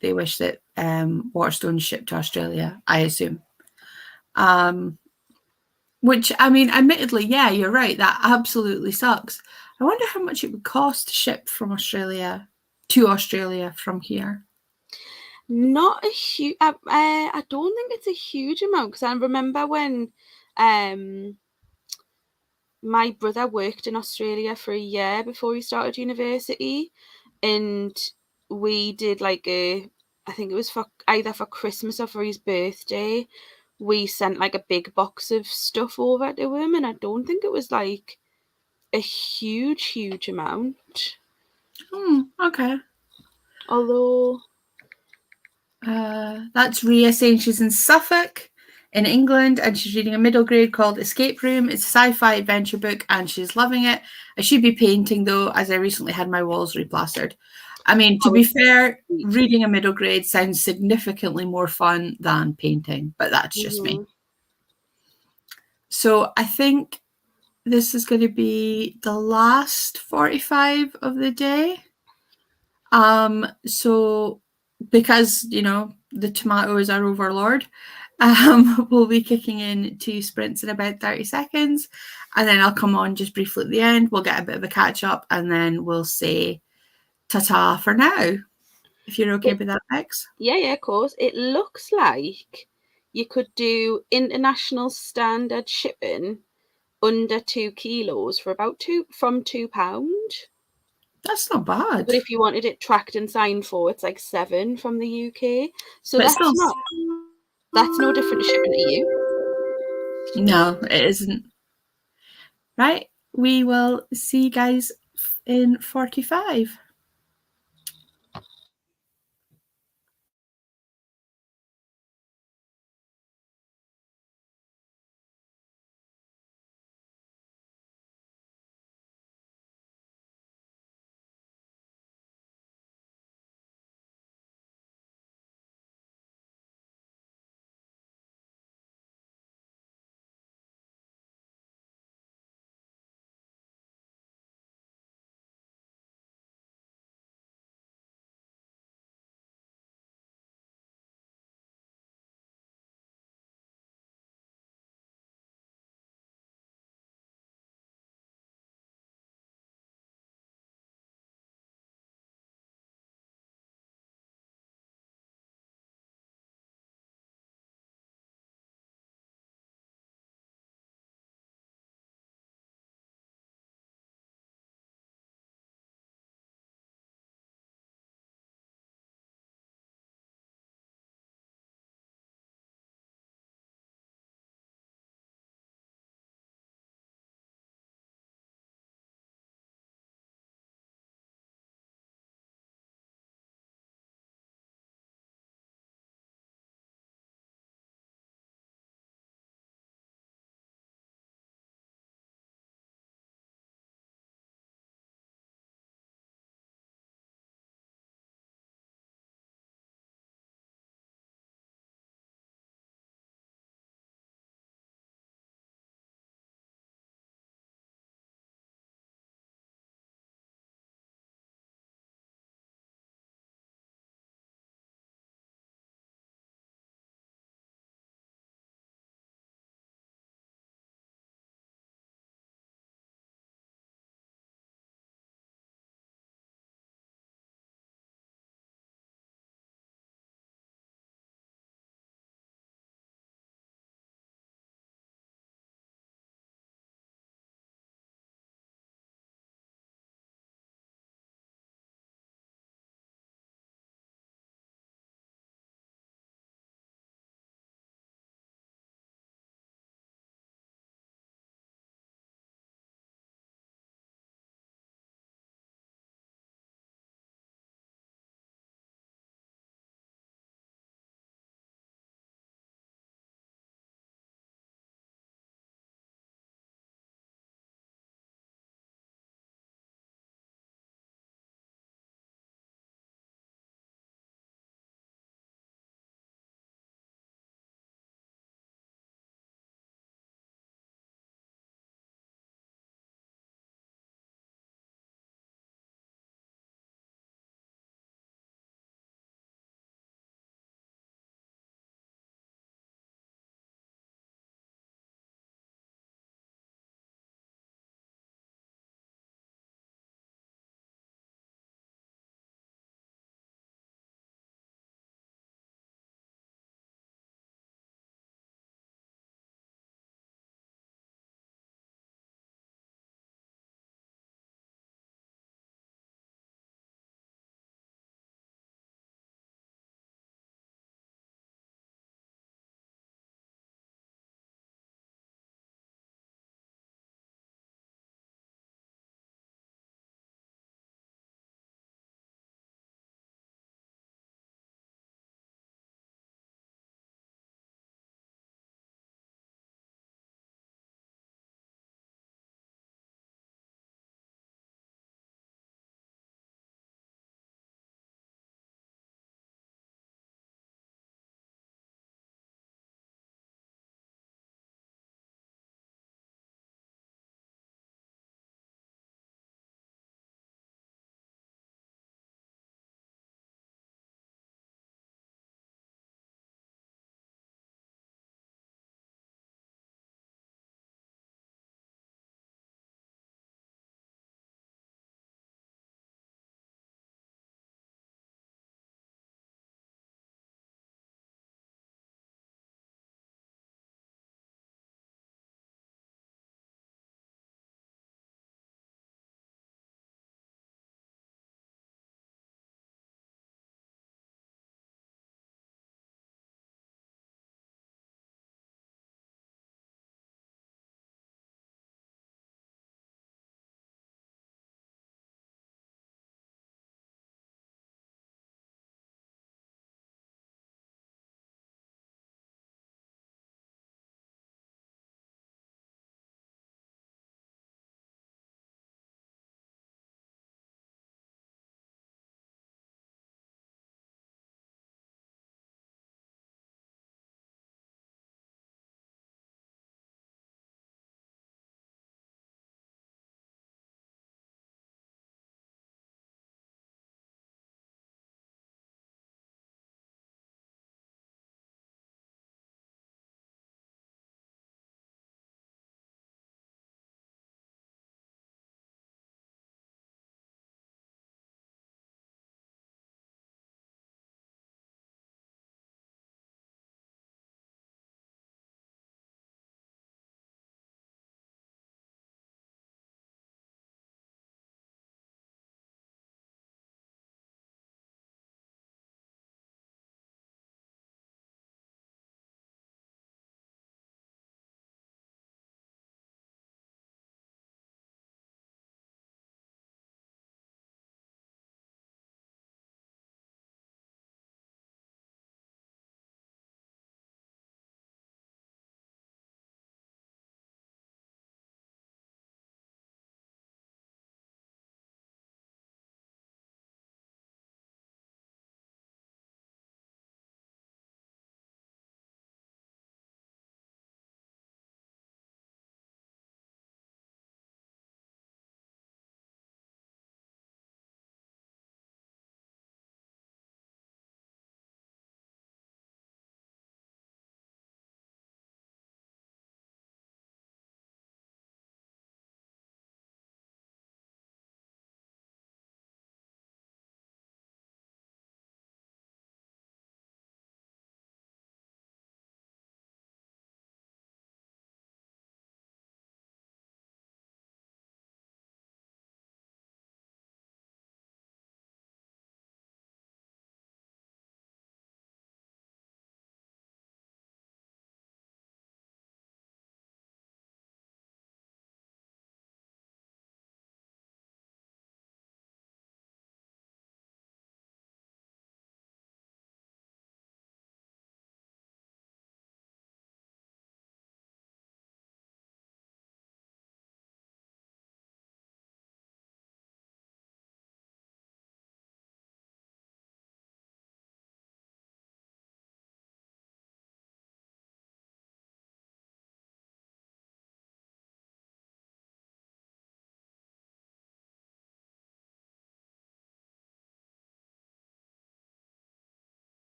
they wish that Waterstones shipped to Australia, I assume. Which, I mean, admittedly, yeah, you're right. That absolutely sucks. I wonder how much it would cost to ship from Australia to Australia from here. Not a huge. I don't think it's a huge amount, because I remember when my brother worked in Australia for a year before he started university, and we did like I think it was either for Christmas or for his birthday, we sent like a big box of stuff over to him, and I don't think it was like a huge amount. Okay. Although that's Ria saying she's in Suffolk in England, and she's reading a middle grade called Escape Room. It's a sci-fi adventure book, and she's loving it. I should be painting though, as I recently had my walls replastered. I mean, to be fair, reading a middle grade sounds significantly more fun than painting, but that's just me. So I think this is going to be the last 45 of the day. So because, you know, the tomato is our overlord, we'll be kicking in 2 sprints in about 30 seconds, and then I'll come on just briefly at the end. We'll get a bit of a catch up, and then we'll say ta-ta for now, if you're okay with that, Bex. Yeah, of course. It looks like you could do international standard shipping under 2 kilos for about £2. That's not bad. But if you wanted it tracked and signed for, it's like £7 from the UK. So that's That's no different to shipping to you. No, it isn't. Right, we will see you guys in 45.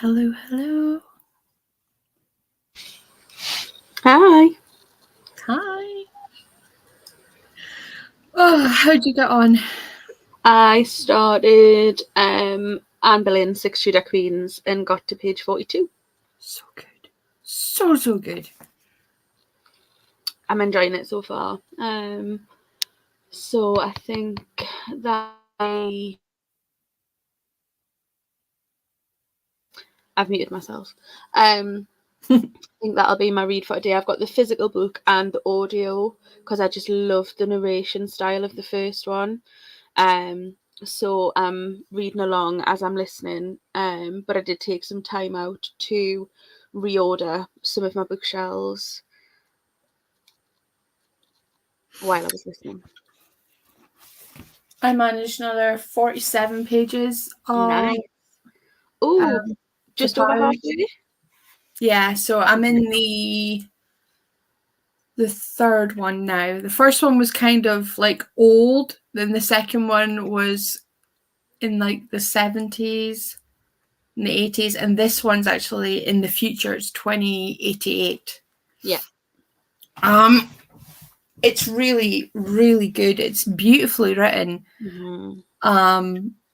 Hello, hello. Hi. Hi. Oh, how'd you get on? I started Anne Boleyn, Six Tudor Queens, and got to page 42. So good. So good. I'm enjoying it so far. So I think that I've muted myself. I think that'll be my read for today. I've got the physical book and the audio because I just love the narration style of the first one. So I'm reading along as I'm listening. But I did take some time out to reorder some of my bookshelves while I was listening. I managed another 47 pages of Nice. Oh, just over papyrus. halfway. Yeah, so I'm in the third one now. The first one was kind of like old, then the second one was in like the 70s and the 80s, and this one's actually in the future. It's 2088. Yeah. It's really, really good. It's beautifully written.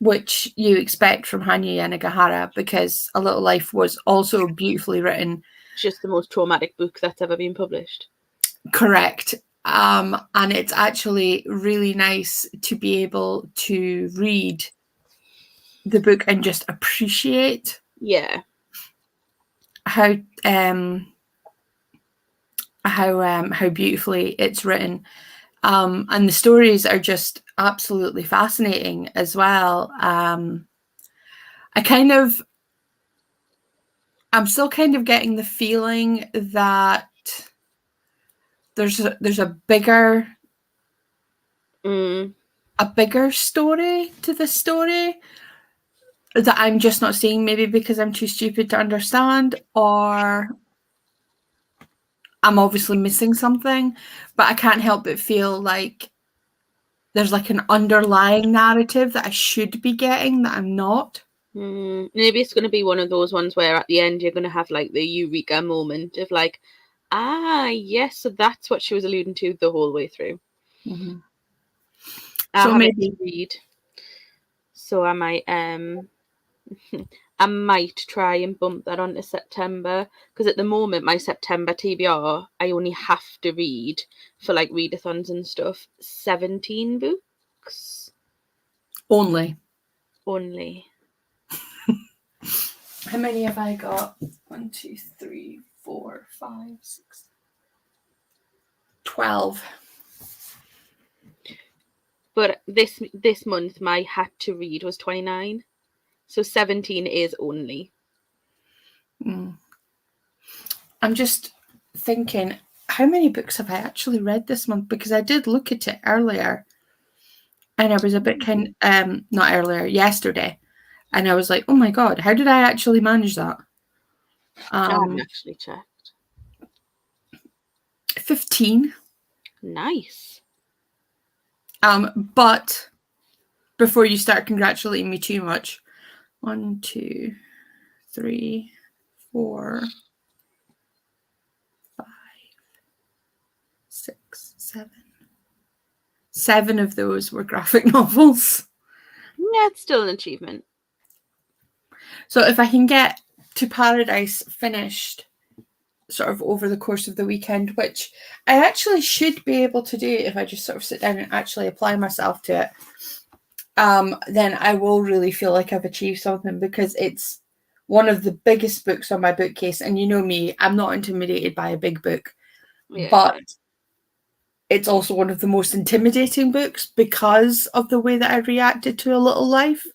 Which you expect from Hanya Yanagihara, because A Little Life was also beautifully written. Just the most traumatic book that's ever been published. Correct. And it's actually really nice to be able to read the book and just appreciate how beautifully it's written. And the stories are just absolutely fascinating as well. I'm still kind of getting the feeling that there's a bigger story to this story that I'm just not seeing, maybe because I'm too stupid to understand, or I'm obviously missing something, but I can't help but feel like there's like an underlying narrative that I should be getting that I'm not. Maybe it's going to be one of those ones where at the end you're going to have like the eureka moment of like, yes, so that's what she was alluding to the whole way through. So maybe read. So I might I might try and bump that onto September, because at the moment my September TBR, I only have to read for like readathons and stuff 17 books only. How many have I got? 1, 2, 3, 4, 5, 6, 12. But this month my had to read was 29, so 17 is only. I'm just thinking, how many books have I actually read this month? Because I did look at it earlier, and I was a bit not earlier, yesterday, and I was like, oh my god, how did I actually manage that? I haven't actually checked. 15. Nice. But before you start congratulating me too much, 1, 2, 3, 4, 5, 6, 7. 7 of those were graphic novels. Yeah, it's still an achievement. So if I can get To Paradise finished sort of over the course of the weekend, which I actually should be able to do if I just sort of sit down and actually apply myself to it, then I will really feel like I've achieved something, because it's one of the biggest books on my bookcase. And you know me, I'm not intimidated by a big book, but it's also one of the most intimidating books because of the way that I reacted to A Little Life.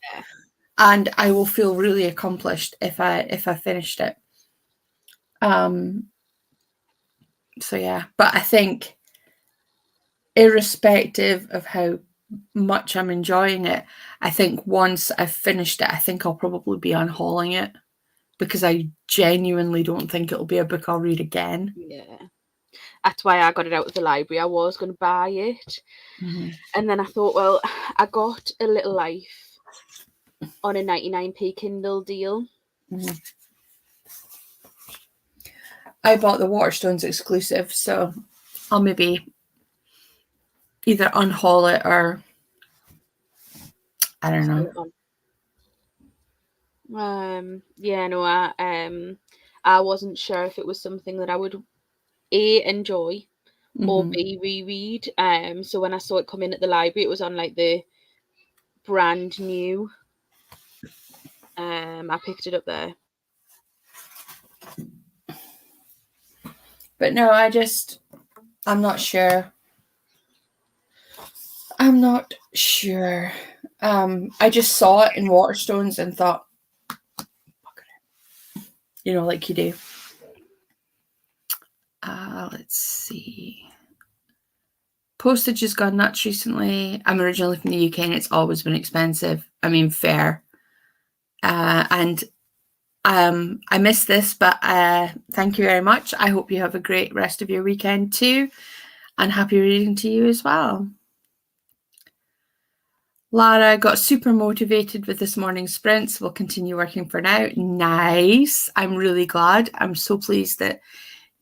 And I will feel really accomplished if I finished it. So yeah, but I think irrespective of how much I'm enjoying it, I think once I've finished it, I think I'll probably be unhauling it, because I genuinely don't think it'll be a book I'll read again. Yeah. That's why I got it out of the library. I was going to buy it. And then I thought, well, I got A Little Life on a 99p Kindle deal. I bought the Waterstones exclusive, so I'll maybe either unhaul it or I don't know. Yeah, no, I wasn't sure if it was something that I would A, enjoy, or B, reread. So when I saw it come in at the library, it was on like the brand new. I picked it up there. But no, I'm not sure. I'm not sure. I just saw it in Waterstones and thought, you know, like you do. Let's see. Postage has gone nuts recently. I'm originally from the UK and it's always been expensive. I mean, fair. And I missed this, but thank you very much. I hope you have a great rest of your weekend too. And happy reading to you as well. Lara got super motivated with this morning's sprints. We'll continue working for now. Nice. I'm really glad. I'm so pleased that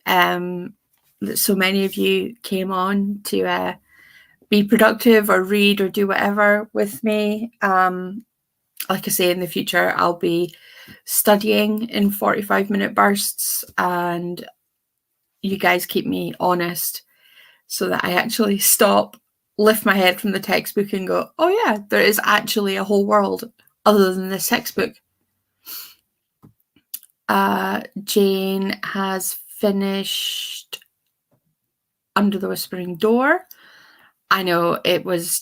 that so many of you came on to be productive or read or do whatever with me. Like I say, in the future, I'll be studying in 45-minute bursts, and you guys keep me honest so that I actually stop, lift my head from the textbook and go, oh yeah, there is actually a whole world other than this textbook. Jane has finished Under the Whispering Door. I know it was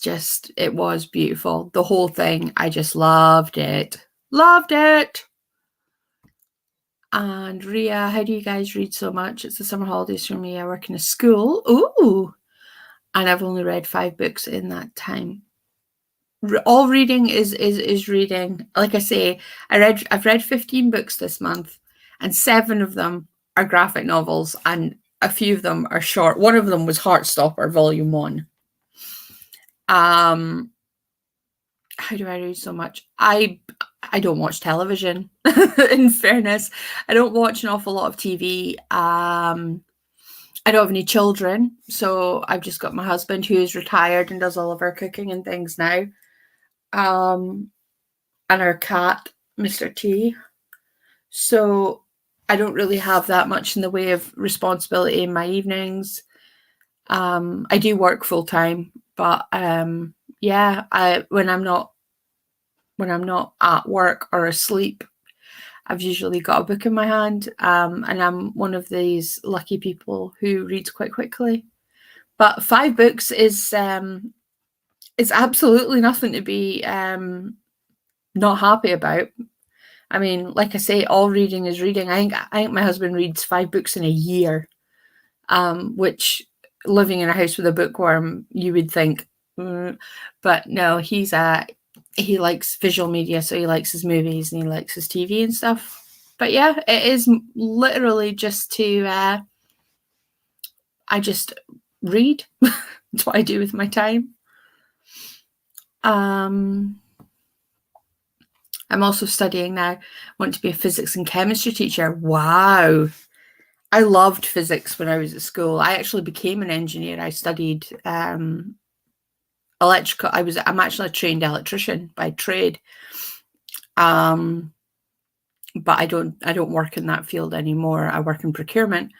beautiful. The whole thing, I just loved it. Loved it. And Ria, how do you guys read so much? It's the summer holidays for me. I work in a school. Ooh. And I've only read 5 books in that time. All reading is reading. Like I say, I've read 15 books this month, and 7 of them are graphic novels, and a few of them are short. One of them was Heartstopper, Volume 1. How do I read so much? I don't watch television. In fairness, I don't watch an awful lot of TV. I don't have any children, so I've just got my husband who is retired and does all of our cooking and things now. And our cat, Mr. T. So I don't really have that much in the way of responsibility in my evenings. I do work full time, but yeah, when I'm not at work or asleep, I've usually got a book in my hand, and I'm one of these lucky people who reads quite quickly. But 5 books is absolutely nothing to be not happy about. I mean, like I say, all reading is reading. I think my husband reads 5 books in a year, which, living in a house with a bookworm, you would think, but no, he likes visual media, so he likes his movies and he likes his TV and stuff. But yeah, it is literally just to I just read. That's what I do with my time. I'm also studying now. I want to be a physics and chemistry teacher. Wow. I loved physics when I was at school. I actually became an engineer. I studied electrical. I'm actually a trained electrician by trade. But I don't work in that field anymore. I work in procurement.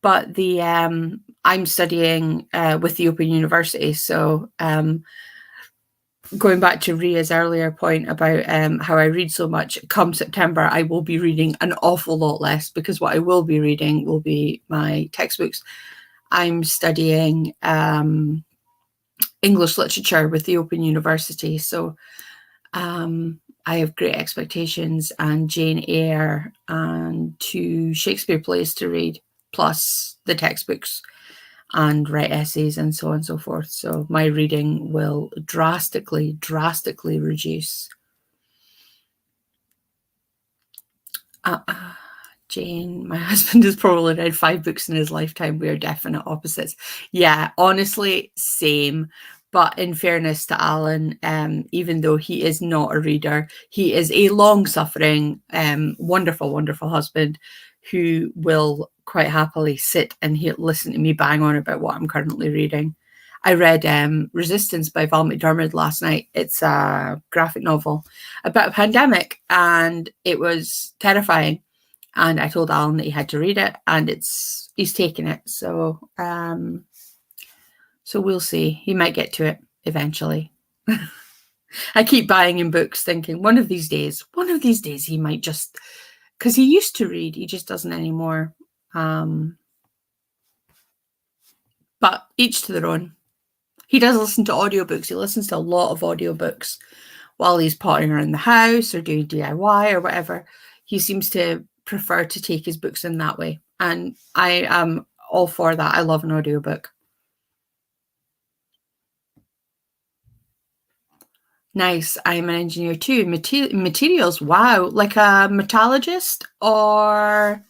But I'm studying with the Open University. So going back to Ria's earlier point about how I read so much, come September, I will be reading an awful lot less, because what I will be reading will be my textbooks. I'm studying English literature with the Open University. So I have great expectations, and Jane Eyre and 2 Shakespeare plays to read, plus the textbooks, and write essays and so on and so forth. So my reading will drastically reduce. Jane, my husband has probably read 5 books in his lifetime. We are definite opposites. Yeah, honestly, same. But in fairness to Alan, even though he is not a reader, he is a long-suffering, wonderful husband who will quite happily sit and listen to me bang on about what I'm currently reading. I read Resistance by Val McDermid last night. It's a graphic novel about a pandemic, and it was terrifying. And I told Alan that he had to read it, and he's taken it. So so we'll see. He might get to it eventually. I keep buying him books thinking one of these days he might just, because he used to read, he just doesn't anymore. But each to their own. He does listen to audiobooks. He listens to a lot of audiobooks while he's pottering around the house or doing DIY or whatever. He seems to prefer to take his books in that way. And I am all for that. I love an audiobook. Nice. I'm an engineer too. Materials. Wow. Like a metallurgist or...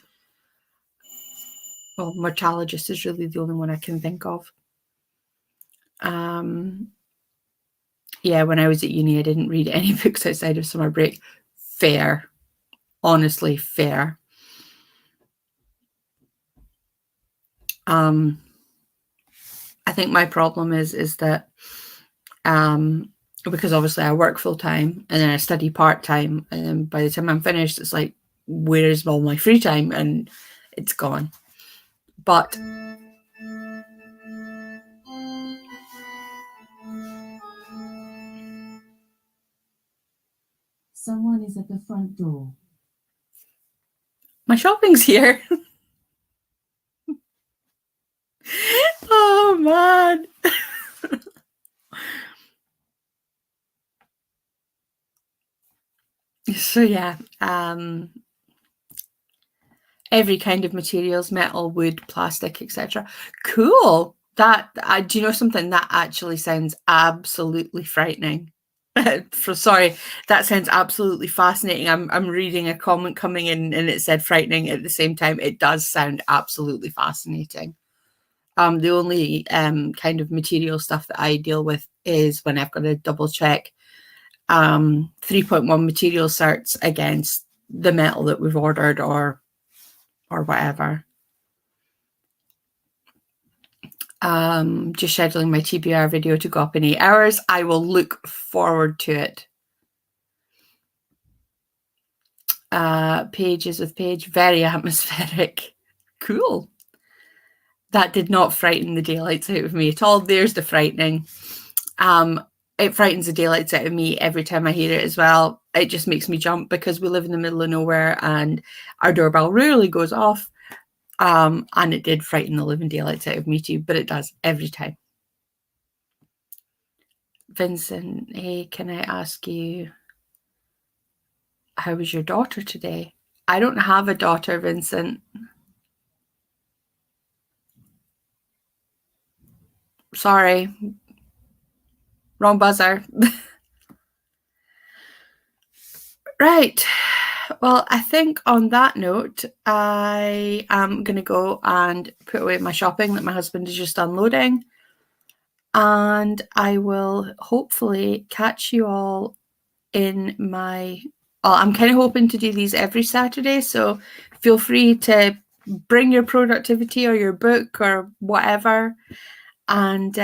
Well, metallurgist is really the only one I can think of. Yeah, when I was at uni, I didn't read any books outside of summer break. Fair. Honestly, fair. I think my problem is that because obviously I work full time and then I study part time, and then by the time I'm finished, it's like, where is all my free time? And it's gone. But someone is at the front door. My shopping's here. Oh man. So yeah, every kind of materials, metal, wood, plastic, etc. Cool. That do you know something? That actually sounds absolutely frightening. Sorry, that sounds absolutely fascinating. I'm reading a comment coming in and it said frightening at the same time. It does sound absolutely fascinating. The only kind of material stuff that I deal with is when I've got to double check 3.1 material certs against the metal that we've ordered or whatever. Just scheduling my TBR video to go up in 8 hours. I will look forward to it. Pages with Paige, very atmospheric. Cool. That did not frighten the daylights out of me at all. There's the frightening. It frightens the daylights out of me every time I hear it as well. It just makes me jump because we live in the middle of nowhere and our doorbell rarely goes off. And it did frighten the living daylights out of me too, but it does every time. Vincent, hey, can I ask you, how was your daughter today? I don't have a daughter, Vincent. Sorry. Wrong buzzer. Right. Well, I think on that note, I am going to go and put away my shopping that my husband is just unloading. And I will hopefully catch you all in my... Well, I'm kind of hoping to do these every Saturday. So feel free to bring your productivity or your book or whatever. And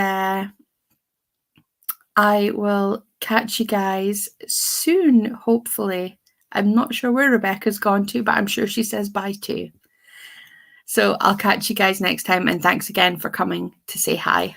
I will catch you guys soon, hopefully. I'm not sure where Rebecca's gone to, but I'm sure she says bye too. So I'll catch you guys next time, and thanks again for coming to say hi.